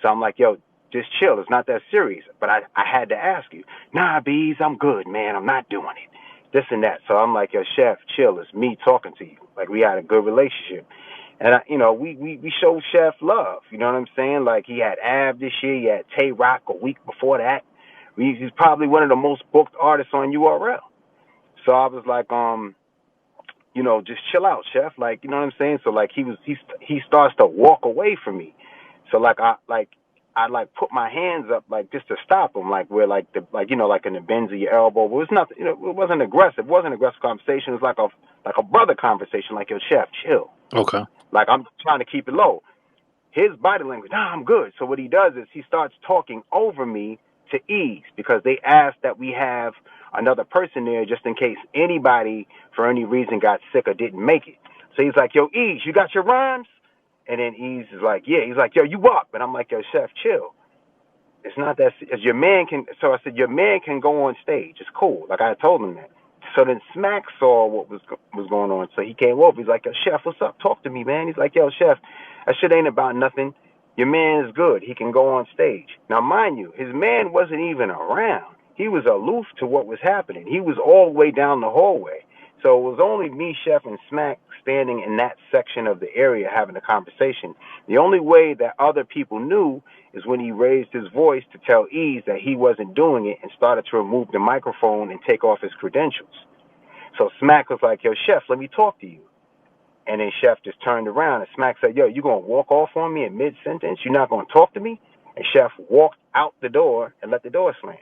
S1: So I'm like, yo, just chill. It's not that serious. But I had to ask you. Nah, Bees, I'm good, man. I'm not doing it. This and that. So I'm like, yo, Chef, chill. It's me talking to you. Like, we had a good relationship. And, we showed Chef love. You know what I'm saying? Like, he had Av this year. He had Tay Rock a week before that. He's probably one of the most booked artists on URL. So I was like, just chill out, Chef. Like, you know what I'm saying? So, like, he starts to walk away from me. So, like, I put my hands up, like, just to stop him, like, where, like, like in the bends of your elbow. It was nothing, it wasn't aggressive. It wasn't an aggressive conversation. It was like a brother conversation, like, yo, Chef, chill.
S2: okay.
S1: Like, I'm trying to keep it low. His body language, nah, I'm good. So what he does is he starts talking over me to Ease, because they asked that we have another person there just in case anybody, for any reason, got sick or didn't make it. So he's like, yo, Ease, you got your rhymes? And then Ease is like, yeah. He's like, yo, you up? And I'm like, yo, Chef, chill. It's not that, as your man can, so I said, your man can go on stage. It's cool. Like, I told him that. So then Smack saw what was going on. So he came over. He's like, yo, Chef, what's up? Talk to me, man. He's like, yo, Chef, that shit ain't about nothing. Your man is good. He can go on stage. Now, mind you, his man wasn't even around. He was aloof to what was happening. He was all the way down the hallway. So it was only me, Chef, and Smack standing in that section of the area having a conversation. The only way that other people knew is when he raised his voice to tell Ease that he wasn't doing it and started to remove the microphone and take off his credentials. So Smack was like, yo, Chef, let me talk to you. And then Chef just turned around and Smack said, yo, you going to walk off on me in mid-sentence? You're not going to talk to me? And Chef walked out the door and let the door slam.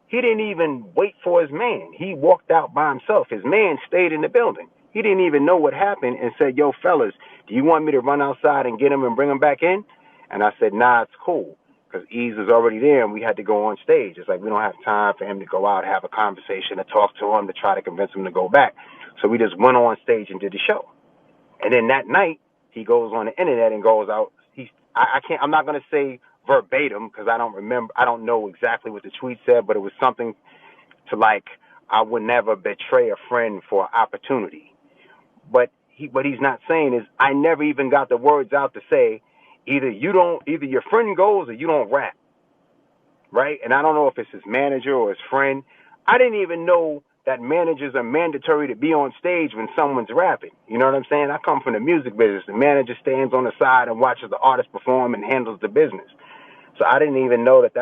S1: He didn't even wait for his man. He walked out by himself. His man stayed in the building. He didn't even know what happened and said, yo, fellas, do you want me to run outside and get him and bring him back in? And I said, nah, it's cool, because Ease was already there and we had to go on stage. It's like we don't have time for him to go out, have a conversation, to talk to him, to try to convince him to go back. So we just went on stage and did the show. And then that night, he goes on the internet and goes out. I can't. I'm not gonna say verbatim because I don't remember. I don't know exactly what the tweet said, but it was something to like, I would never betray a friend for opportunity. But what he's not saying is, I never even got the words out to say, either your friend goes or you don't rap, right? And I don't know if it's his manager or his friend. I didn't even know that managers are mandatory to be on stage when someone's rapping. You know what I'm saying? I come from the music business. The manager stands on the side and watches the artist perform and handles the business. So I didn't even know that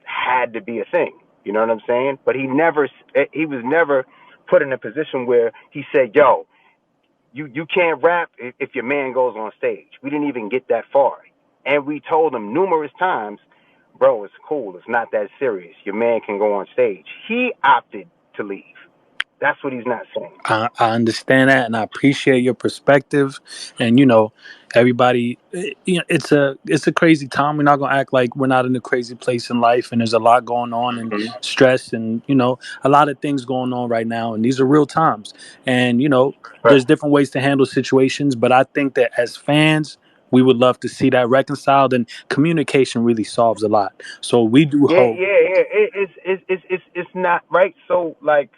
S1: had to be a thing. You know what I'm saying? But he was never put in a position where he said, "Yo, you can't rap if your man goes on stage." We didn't even get that far, and we told him numerous times, "Bro, it's cool. It's not that serious. Your man can go on stage." He opted to leave. That's what he's not saying.
S2: I understand that, and I appreciate your perspective. And everybody, it's a crazy time. We're not gonna act like we're not in a crazy place in life, and there's a lot going on, and
S1: Mm-hmm.
S2: stress, and a lot of things going on right now. And these are real times. And
S1: Right.
S2: there's different ways to handle situations. But I think that as fans, we would love to see that reconciled, and communication really solves a lot. So we do
S1: Yeah,
S2: hope.
S1: yeah, yeah. It's not right. So like,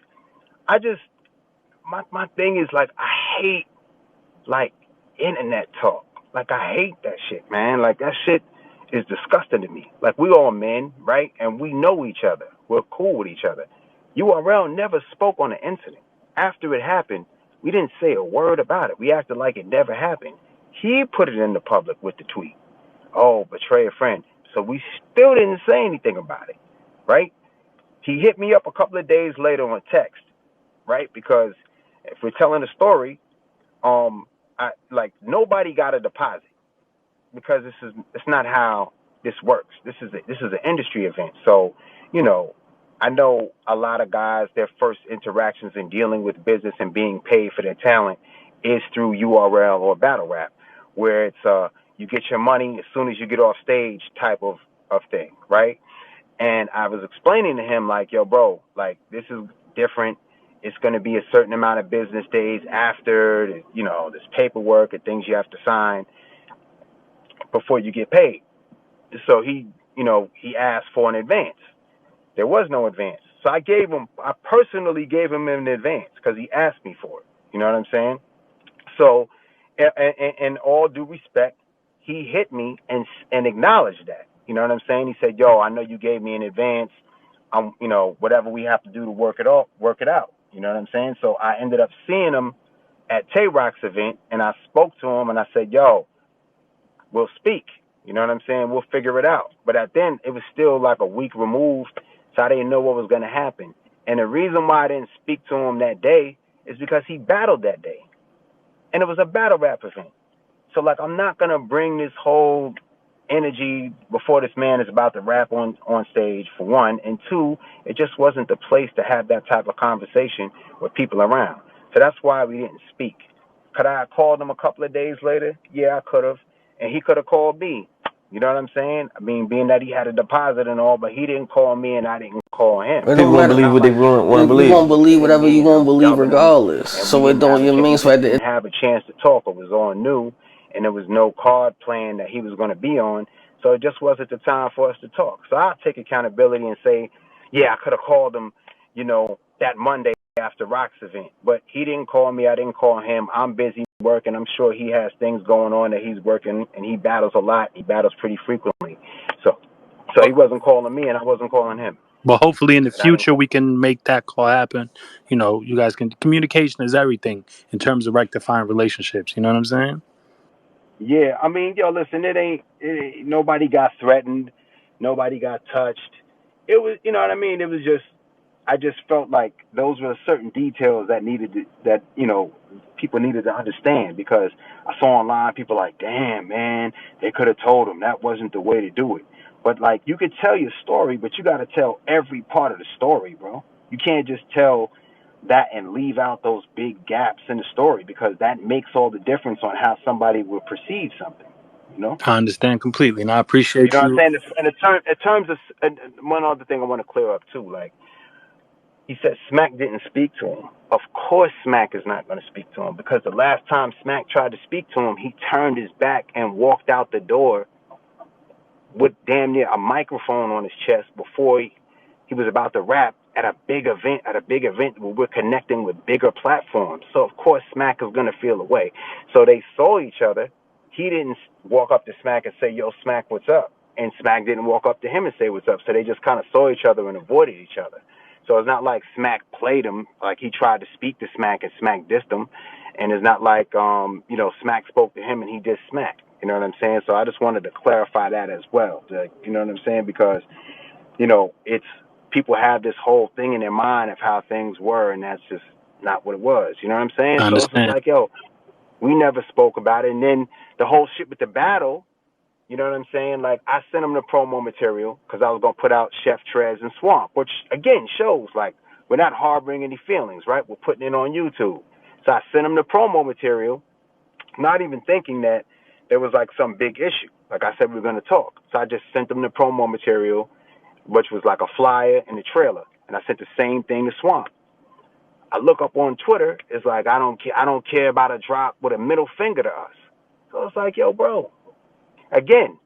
S1: I just my thing is like, I hate like internet talk. Like, I hate that shit, man. Like, that shit is disgusting to me. Like, we all men, right? And we know each other. We're cool with each other. URL never spoke on the incident. After it happened, we didn't say a word about it. We acted like it never happened. He put it in the public with the tweet. Oh, betray a friend. So we still didn't say anything about it, right? He hit me up a couple of days later on text, right? Because if we're telling a story, I like, nobody got a deposit, because it's not how this works. This is an industry event. So, you know, I know a lot of guys, their first interactions in dealing with business and being paid for their talent is through URL or battle rap, where it's you get your money as soon as you get off stage type of thing, right? And I was explaining to him, like, yo, bro, like, this is different. It's going to be a certain amount of business days after, there's paperwork and things you have to sign before you get paid. So he asked for an advance. There was no advance. So I personally gave him an advance because he asked me for it. You know what I'm saying? So, in all due respect, he hit me and acknowledged that. You know what I'm saying? He said, "Yo, I know you gave me an advance. Whatever we have to do to work it out." You know what I'm saying? So I ended up seeing him at Tay Rock's event, and I spoke to him, and I said, "Yo, we'll speak." You know what I'm saying? We'll figure it out. But then it was still like a week removed, so I didn't know what was going to happen. And the reason why I didn't speak to him that day is because he battled that day, and it was a battle rap event. So, like, I'm not going to bring this whole energy before this man is about to rap on stage, for one. And two, it just wasn't the place to have that type of conversation with people around. So that's why we didn't speak. Could I have called him a couple of days later? Yeah, I could have. And he could have called me. You know what I'm saying? I mean, being that he had a deposit and all, but he didn't call me and I didn't call him.
S3: It
S1: So
S3: don't
S1: it's
S3: matter.
S4: Believe
S1: not
S4: what they
S1: like
S4: want to
S3: You
S4: believe.
S3: gonna believe
S1: him
S3: whatever you
S1: being
S3: gonna believe
S1: dubbing him,
S3: regardless.
S1: and we
S3: So it
S1: didn't
S3: don't. You mean so
S1: we
S3: at
S1: didn't
S3: the
S1: have a chance to talk. It was all new, and there was no card playing that he was going to be on. So it just wasn't the time for us to talk. So I'll take accountability and say, yeah, I could have called him, that Monday after Rock's event. But he didn't call me. I didn't call him. I'm busy working. I'm sure he has things going on that he's working, and he battles a lot. He battles pretty frequently. So he wasn't calling me, and I wasn't calling him.
S2: But hopefully in the
S1: And I didn't
S2: future
S1: call.
S2: we can make that call happen. You guys can. Communication is everything in terms of rectifying relationships. You know what I'm saying?
S1: Yeah, I mean, yo, listen, nobody got threatened, nobody got touched. It was, you know what I mean? It was just, I just felt like those were certain details that people needed to understand, because I saw online people like, damn, man, they could have told him that wasn't the way to do it. But like, you could tell your story, but you got to tell every part of the story, bro. You can't just tell that and leave out those big gaps in the story, because that makes all the difference on how somebody will perceive something. You know,
S2: I understand completely, and I
S1: you know
S2: appreciate
S1: what I'm
S2: you.
S1: saying? In terms of, and one other thing I want to clear up too, like, he said Smack didn't speak to him. Of course, Smack is not going to speak to him because the last time Smack tried to speak to him, he turned his back and walked out the door with damn near a microphone on his chest before he was about to rap at a big event where we're connecting with bigger platforms. So of course Smack is gonna feel away. So they saw each other. He didn't walk up to Smack and say, "Yo, Smack, what's up?" And Smack didn't walk up to him and say, "What's up?" So they just kind of saw each other and avoided each other. So it's not like Smack played him, like he tried to speak to Smack and Smack dissed him, and it's not like Smack spoke to him and he dissed Smack. You know what I'm saying? So I just wanted to clarify that as well. You know what I'm saying? Because it's people have this whole thing in their mind of how things were, and that's just not what it was. You know what I'm saying?
S2: I
S1: So it's just
S2: understand.
S1: like, yo, we never spoke about it. And then the whole shit with the battle, you know what I'm saying? Like, I sent him the promo material because I was going to put out Chef Trez and Swamp, which, again, shows, like, we're not harboring any feelings, right? We're putting it on YouTube. So I sent him the promo material, not even thinking that there was, like, some big issue. Like I said, we were going to talk. So I just sent him the promo material, which was like a flyer and a trailer. And I sent the same thing to Swamp. I look up on Twitter, it's like, I don't care about a drop with a middle finger to us. So it's like, yo, bro. Again,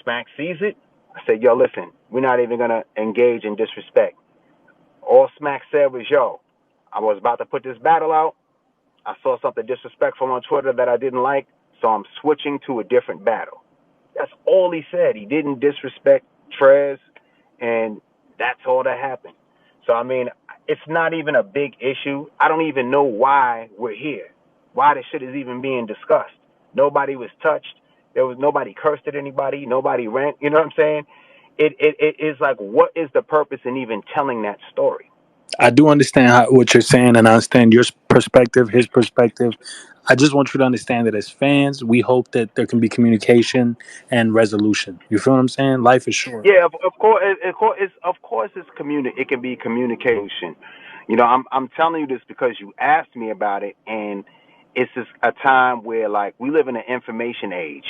S1: Smack sees it. I said, yo, listen, we're not even gonna engage in disrespect. All Smack said was, yo, I was about to put this battle out. I saw something disrespectful on Twitter that I didn't like, so I'm switching to a different battle. That's all he said. He didn't disrespect Trez, and that's all that happened. So, I mean, it's not even a big issue. I don't even know why we're here, why this shit is even being discussed. Nobody was touched. There was nobody cursed at anybody. Nobody ran. You know what I'm saying? It is like, what is the purpose in even telling that story?
S2: I do understand what you're saying, and I understand your perspective, his perspective. I just want you to understand that as fans, we hope that there can be communication and resolution. You feel what I'm saying? Life is short.
S1: Yeah, of course, of course, it's It can be communication. I'm telling you this because you asked me about it, and it's just a time where, like, we live in an information age,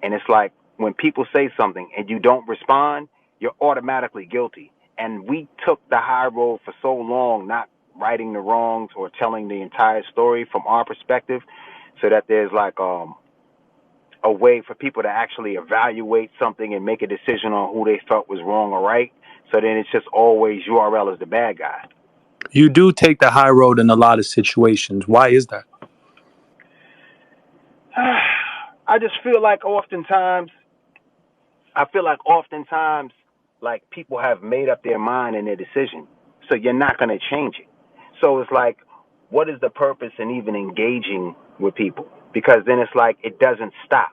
S1: and it's like when people say something and you don't respond, you're automatically guilty. And we took the high road for so long, not righting the wrongs or telling the entire story from our perspective, so that there's like a way for people to actually evaluate something and make a decision on who they felt was wrong or right. So then it's just always URL is the bad guy.
S2: You do take the high road in a lot of situations. Why is that?
S1: I just feel like oftentimes, like, people have made up their mind in their decision. So you're not going to change it. So it's like, what is the purpose in even engaging with people? Because then it's like, it doesn't stop.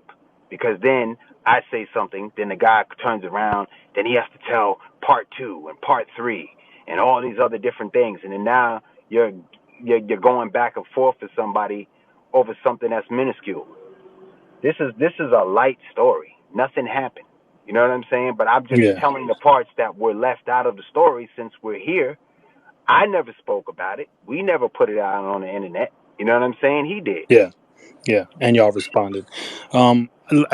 S1: Because then I say something, then the guy turns around, then he has to tell part two and part three and all these other different things. And then now you're going back and forth with somebody over something that's minuscule. This is a light story. Nothing happened. You know what I'm saying? But I'm just
S2: Yeah,
S1: telling the parts that were left out of the story since we're here. I never spoke about it. We never put it out on the internet. You know what I'm saying? He did.
S2: yeah, yeah. And y'all responded.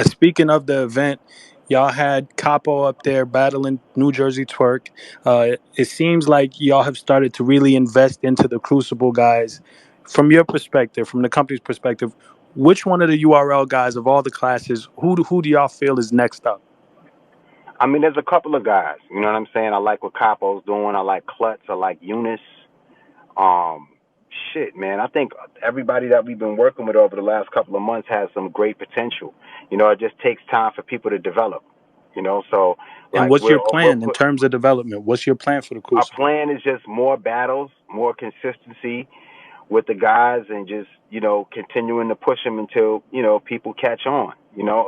S2: Speaking of the event, y'all had Capo up there battling New Jersey Twerk. It seems like y'all have started to really invest into the Crucible guys. From your perspective, from the company's perspective, which one of the URL guys of all the classes, who do y'all feel is next up?
S1: I mean, there's a couple of guys. You know what I'm saying? I like what Capo's doing. I like Klutz. I like Eunice. Um, Shit, man. I think everybody that we've been working with over the last couple of months has some great potential. It just takes time for people to develop. So,
S2: And
S1: like,
S2: what's
S1: we're
S2: your
S1: we're
S2: plan in terms of development? What's your plan for the
S1: our
S2: Crucible?
S1: plan is just more battles, more consistency with the guys, and just continuing to push them until people catch on.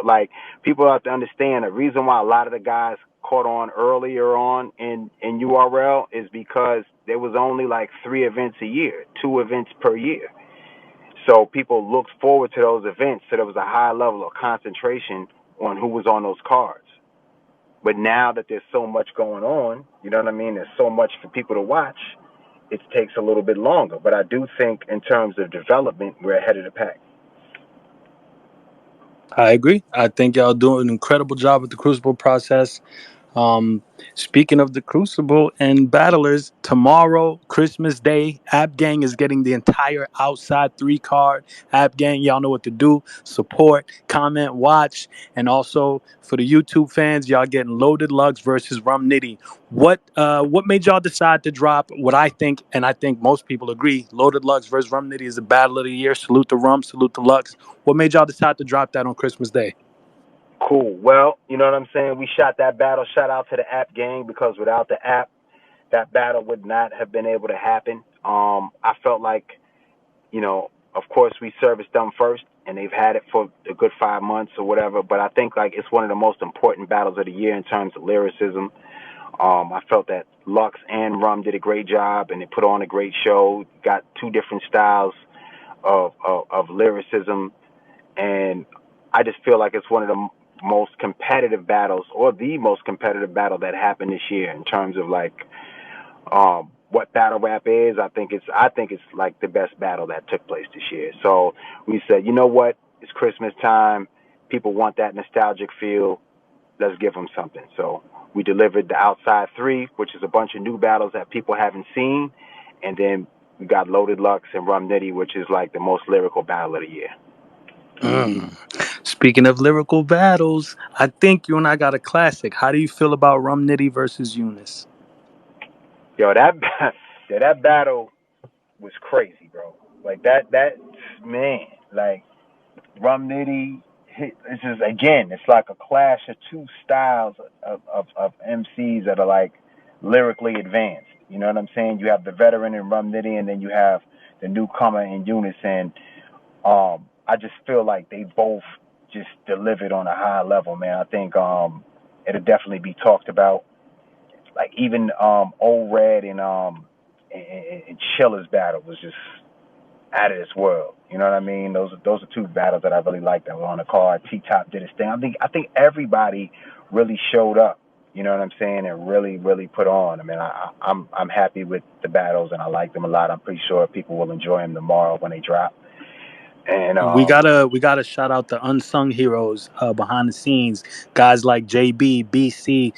S1: Like, people have to understand the reason why a lot of the guys caught on earlier on in URL is because there was only like 3 events a year, 2 events per year. So people looked forward to those events, so there was a high level of concentration on who was on those cards. But now that there's so much going on, you know what I mean? There's so much for people to watch. It takes a little bit longer. But I do think in terms of development, we're ahead of the pack.
S2: I agree. I think y'all doing an incredible job with the Crucible process. Speaking of the Crucible and battlers, tomorrow, Christmas Day, App Gang is getting the entire outside 3 card. App Gang, y'all know what to do. Support, comment, watch, and also for the YouTube fans, y'all getting Loaded Lugs versus Rum Nitty. What made y'all decide to drop what I think, and I think most people agree, Loaded Lugs versus Rum Nitty is the battle of the year. Salute the Rum, salute the Lux. What made y'all decide to drop that on Christmas Day?
S1: Cool. Well, you know what I'm saying? We shot that battle. Shout out to the app gang because without the app, that battle would not have been able to happen. I felt like, of course we serviced them first and they've had it for a good 5 months or whatever, but I think like it's one of the most important battles of the year in terms of lyricism. I felt that Lux and Rum did a great job and they put on a great show, got two different styles of lyricism, and I just feel like it's one of the most competitive battles or the most competitive battle that happened this year in terms of like what battle rap is. I think it's like the best battle that took place this year. So we said, you know what? It's Christmas time. People want that nostalgic feel. Let's give them something. So we delivered the Outside 3, which is a bunch of new battles that people haven't seen. And then we got Loaded Lux and Rum Nitty, which is like the most lyrical battle of the year.
S2: Mm. Speaking of lyrical battles, I think you and I got a classic. How do you feel about Rum Nitty versus Eunice?
S1: Yo, that battle was crazy, bro. Like that man, like Rum Nitty. It's just again, it's like a clash of two styles of MCs that are like lyrically advanced. You know what I'm saying? You have the veteran in Rum Nitty, and then you have the newcomer in Unison. I just feel like they both just delivered on a high level, man. I think it'll definitely be talked about. Like even Old Red and Chilla's battle was just out of this world. You know what I mean? Those are two battles that I really liked that were on the card. T Top did his thing. I think everybody really showed up. You know what I'm saying? And really put on. I mean, I'm happy with the battles and I like them a lot. I'm pretty sure people will enjoy them tomorrow when they drop. And
S2: We gotta shout out the unsung heroes behind the scenes, guys like JB, BC.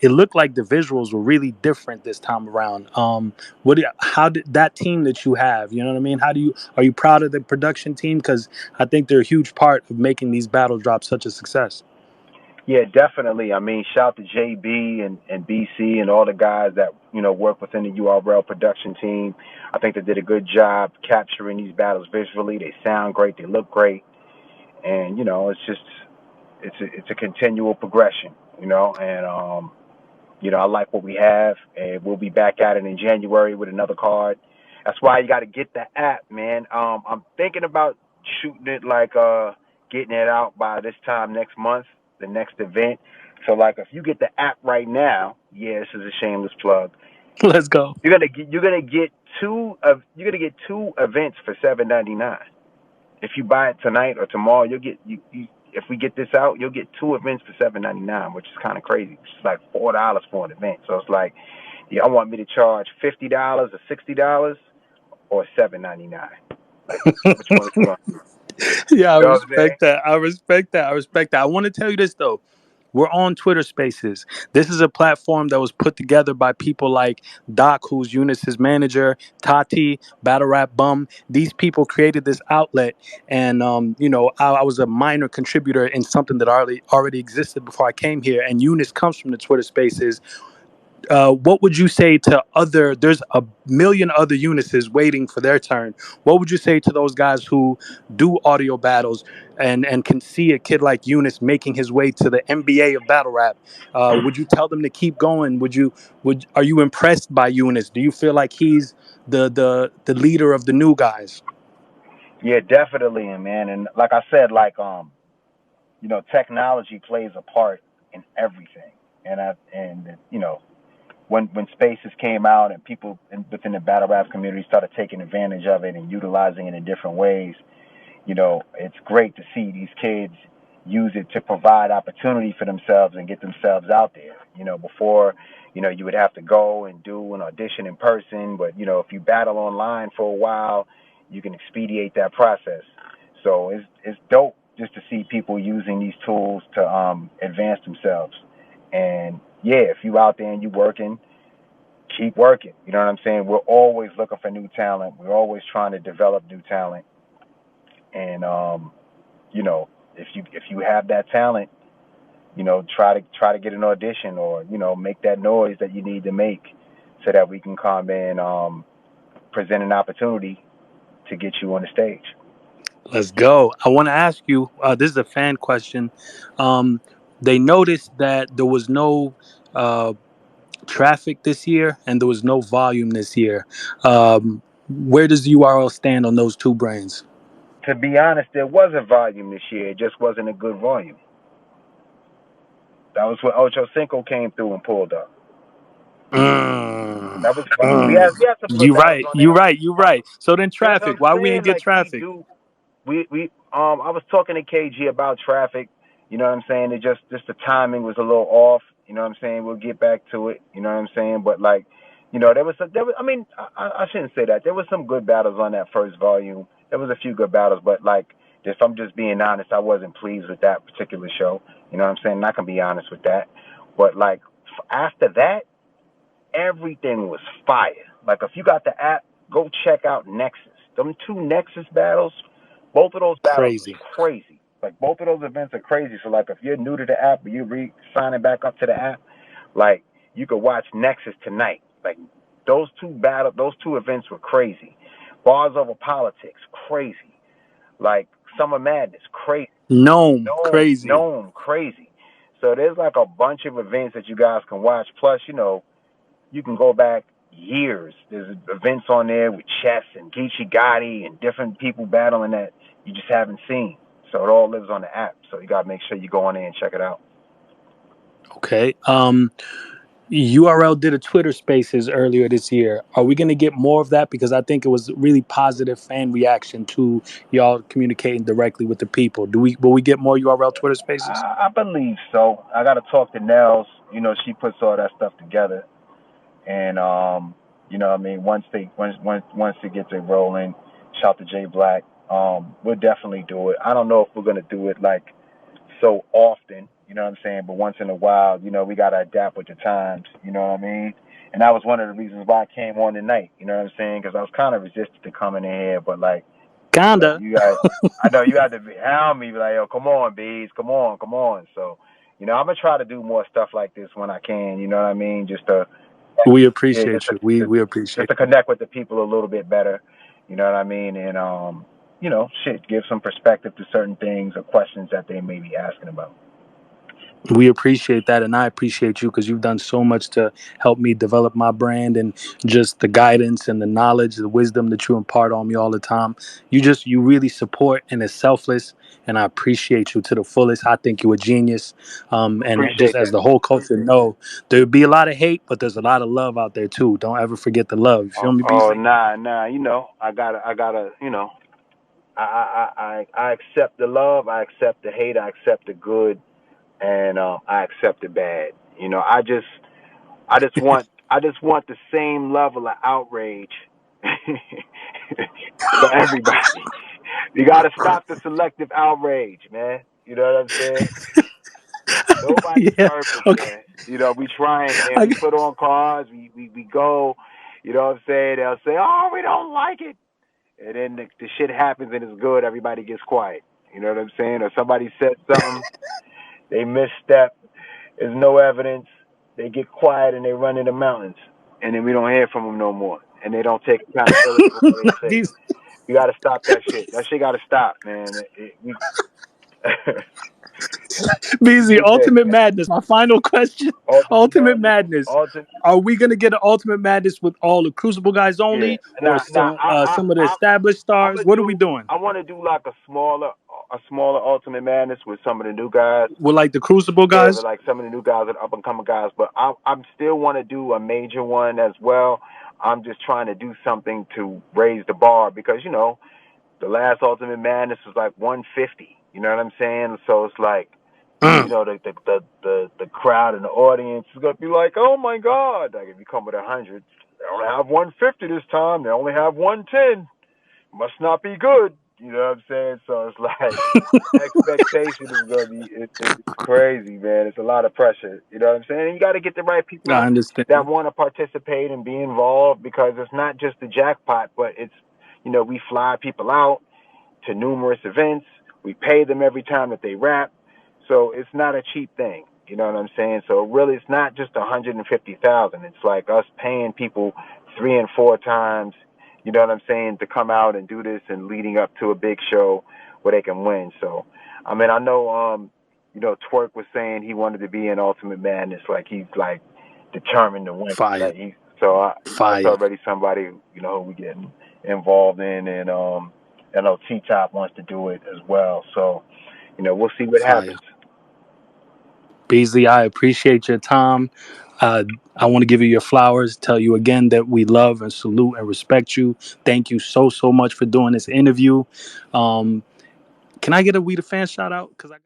S2: It looked like the visuals were really different this time around. How did that team that you have? You know what I mean? Are you proud of the production team? Because I think they're a huge part of making these battle drops such a success.
S1: yeah, definitely. I mean, shout to JB and BC and all the guys that work within the URL production team. I think they did a good job capturing these battles visually. They sound great. They look great. And it's just it's a continual progression, and I like what we have, and we'll be back at it in January with another card. That's why you got to get the app, man. I'm thinking about shooting it like getting it out by this time next month, the next event. So like if you get the app right now, yeah, this is a shameless plug.
S2: Let's go.
S1: You're gonna get two events for $7.99. If you buy it tonight or tomorrow, you'll get if we get this out, you'll get two events for $7.99, which is kind of crazy. It's like $4 for an event. So it's like, yeah, I want me to charge $50 or $60 or $7.99. Like, which one are you gonna do?
S2: Yeah, I
S1: You know what I'm saying?
S2: respect that. I respect that. I respect that. I want to tell you this though. We're on Twitter Spaces. This is a platform that was put together by people like Doc, who's Eunice's manager, Tati, Battle Rap Bum. These people created this outlet, and I was a minor contributor in something that already existed before I came here. And Eunice comes from the Twitter Spaces. What would you say to other? There's a million other Eunices waiting for their turn. What would you say to those guys who do audio battles and can see a kid like Eunice making his way to the NBA of battle rap? Would you tell them to keep going? Are you impressed by Eunice? Do you feel like he's the leader of the new guys?
S1: Yeah, definitely, man. And like I said, like technology plays a part in everything. And when Spaces came out and people within the battle rap community started taking advantage of it and utilizing it in different ways, it's great to see these kids use it to provide opportunity for themselves and get themselves out there. Before, you would have to go and do an audition in person, but if you battle online for a while, you can expedite that process. So it's dope just to see people using these tools to advance themselves. And yeah, if you out there and you working, keep working. You know what I'm saying? We're always looking for new talent. We're always trying to develop new talent. And you know, if you have that talent, try to get an audition, or make that noise that you need to make, so that we can come and present an opportunity to get you on the stage.
S2: Let's go. I want to ask you. This is a fan question. Um, they noticed that there was no traffic this year and there was no volume this year. Where does the URL stand on those two brands?
S1: To be honest, there was a volume this year. It just wasn't a good volume. That was when Ocho Cinco came through and pulled up.
S2: Mm,
S1: That was fire. We
S2: mm.
S1: had we had some good
S2: You
S1: battles
S2: right.
S1: on
S2: You
S1: there.
S2: right. You right. So then
S1: That's what
S2: traffic.
S1: I'm
S2: Why we ain't
S1: saying.
S2: get
S1: Like we
S2: traffic?
S1: do, we I was talking to KG about traffic. You know what I'm saying? It just the timing was a little off. You know what I'm saying? We'll get back to it. You know what I'm saying? But like, there was. I mean, I shouldn't say that. There was some good battles on that first volume. There was a few good battles, but like, if I'm just being honest, I wasn't pleased with that particular show. You know what I'm saying? And I can be honest with that. But like after that, everything was fire. Like if you got the app, go check out Nexus. Them two Nexus battles, both of those battles was
S2: Crazy.
S1: crazy. Like both of those events are crazy. So like if you're new to the app or you signing back up to the app, like you could watch Nexus tonight. Like those two events were crazy. Bars over politics, crazy. Like Summer Madness, crazy.
S2: Gnome.
S1: Gnome,
S2: Crazy.
S1: Gnome, crazy. So there's like a bunch of events that you guys can watch. Plus, you can go back years. There's events on there with Chess and Geechee Gotti and different people battling that you just haven't seen. So it all lives on the app. So you gotta make sure you go on there and check it out.
S2: Okay. URL did a Twitter Spaces earlier this year. Are we going to get more of that? Because I think it was really positive fan reaction to y'all communicating directly with the people. Will we get more URL Twitter Spaces?
S1: I believe so. I gotta talk to Nels. She puts all that stuff together, and I mean, once it gets it rolling, shout to Jay Black. We'll definitely do it. I don't know if we're gonna do it like so often, you know what I'm saying? But once in a while, we got to adapt with the times, you know what I mean? And that was one of the reasons why I came on tonight, you know what I'm saying? Because I was kind of resistant to coming in here, but like,
S2: Kinda.
S1: I know you had to hound me, like, yo, come on, Bees, come on, come on. So, I'm going to try to do more stuff like this when I can, you know what I mean?
S2: We
S1: Yeah,
S2: appreciate you. We
S1: just
S2: appreciate
S1: to connect with the people a little bit better, you know what I mean? And, give some perspective to certain things or questions that they may be asking about.
S2: We appreciate that, and I appreciate you because you've done so much to help me develop my brand and just the guidance and the knowledge, the wisdom that you impart on me all the time. You really support and is selfless, and I appreciate you to the fullest. I think you're a genius, and just
S1: Appreciate
S2: as
S1: that.
S2: the whole culture know, there'll be a lot of hate, but there's a lot of love out there too. Don't ever forget the love. You feel me,
S1: Oh,
S2: Beasley?
S1: nah. I gotta. I accept the love. I accept the hate. I accept the good, and I accept the bad. I just want the same level of outrage for everybody. You gotta stop the selective outrage, man. You know what I'm saying? Nobody's
S2: Yeah.
S1: perfect,
S2: Okay.
S1: man. We trying, man.
S2: I,
S1: We put on cars. We go. You know what I'm saying? They'll say, "Oh, we don't like it," and then the shit happens and it's good. Everybody gets quiet. You know what I'm saying? Or somebody said something, they misstep. There's no evidence. They get quiet and they run in the mountains, and then we don't hear from them no more. And they don't take accountability for what they say.
S2: Beasley.
S1: You got to stop that shit. That shit got to stop, man.
S2: Beasley,
S1: Good day,
S2: Ultimate
S1: man.
S2: Madness. My final question.
S1: Ultimate
S2: Ultimate
S1: Madness.
S2: Madness.
S1: Ultimate.
S2: Are we gonna get an Ultimate Madness with all the Crucible guys
S1: Yeah.
S2: only, or
S1: Now,
S2: some of the established
S1: I'm
S2: stars?
S1: gonna
S2: What are we
S1: do.
S2: doing?
S1: I want to do like a smaller Ultimate Madness with some of the new guys.
S2: With like the Crucible
S1: Yeah, but
S2: guys?
S1: like some of the new guys and up and coming guys. But I'm still want to do a major one as well. I'm just trying to do something to raise the bar because the last Ultimate Madness was like 150. You know what I'm saying? So it's like
S2: Mm.
S1: the crowd and the audience is gonna be like, oh my god! Like if you come with 100, they only have 150 this time. They only have 110. Must not be good. You know what I'm saying? So it's like expectation is gonna be it's crazy, man. It's a lot of pressure. You know what I'm saying? And you got to get the right
S2: I
S1: people that
S2: understand.
S1: want to participate and be involved because it's not just the jackpot, but it's we fly people out to numerous events. We pay them every time that they rap, so it's not a cheap thing. You know what I'm saying? So really, it's not just 150,000. It's like us paying people 3 and 4 times. You know what I'm saying, to come out and do this and leading up to a big show where they can win. So, I mean, I know, Twerk was saying he wanted to be in Ultimate Madness, like he's like determined to win.
S2: Fire,
S1: Like that's
S2: fire,
S1: already somebody who we getting involved in, and I know T Top wants to do it as well. So, we'll see what
S2: fire.
S1: happens.
S2: Beasley, I appreciate your time. Uh, I want to give you your flowers. Tell you again that we love and salute and respect you. Thank you so much for doing this interview. Um, can I get a We the Fan shout out? Because I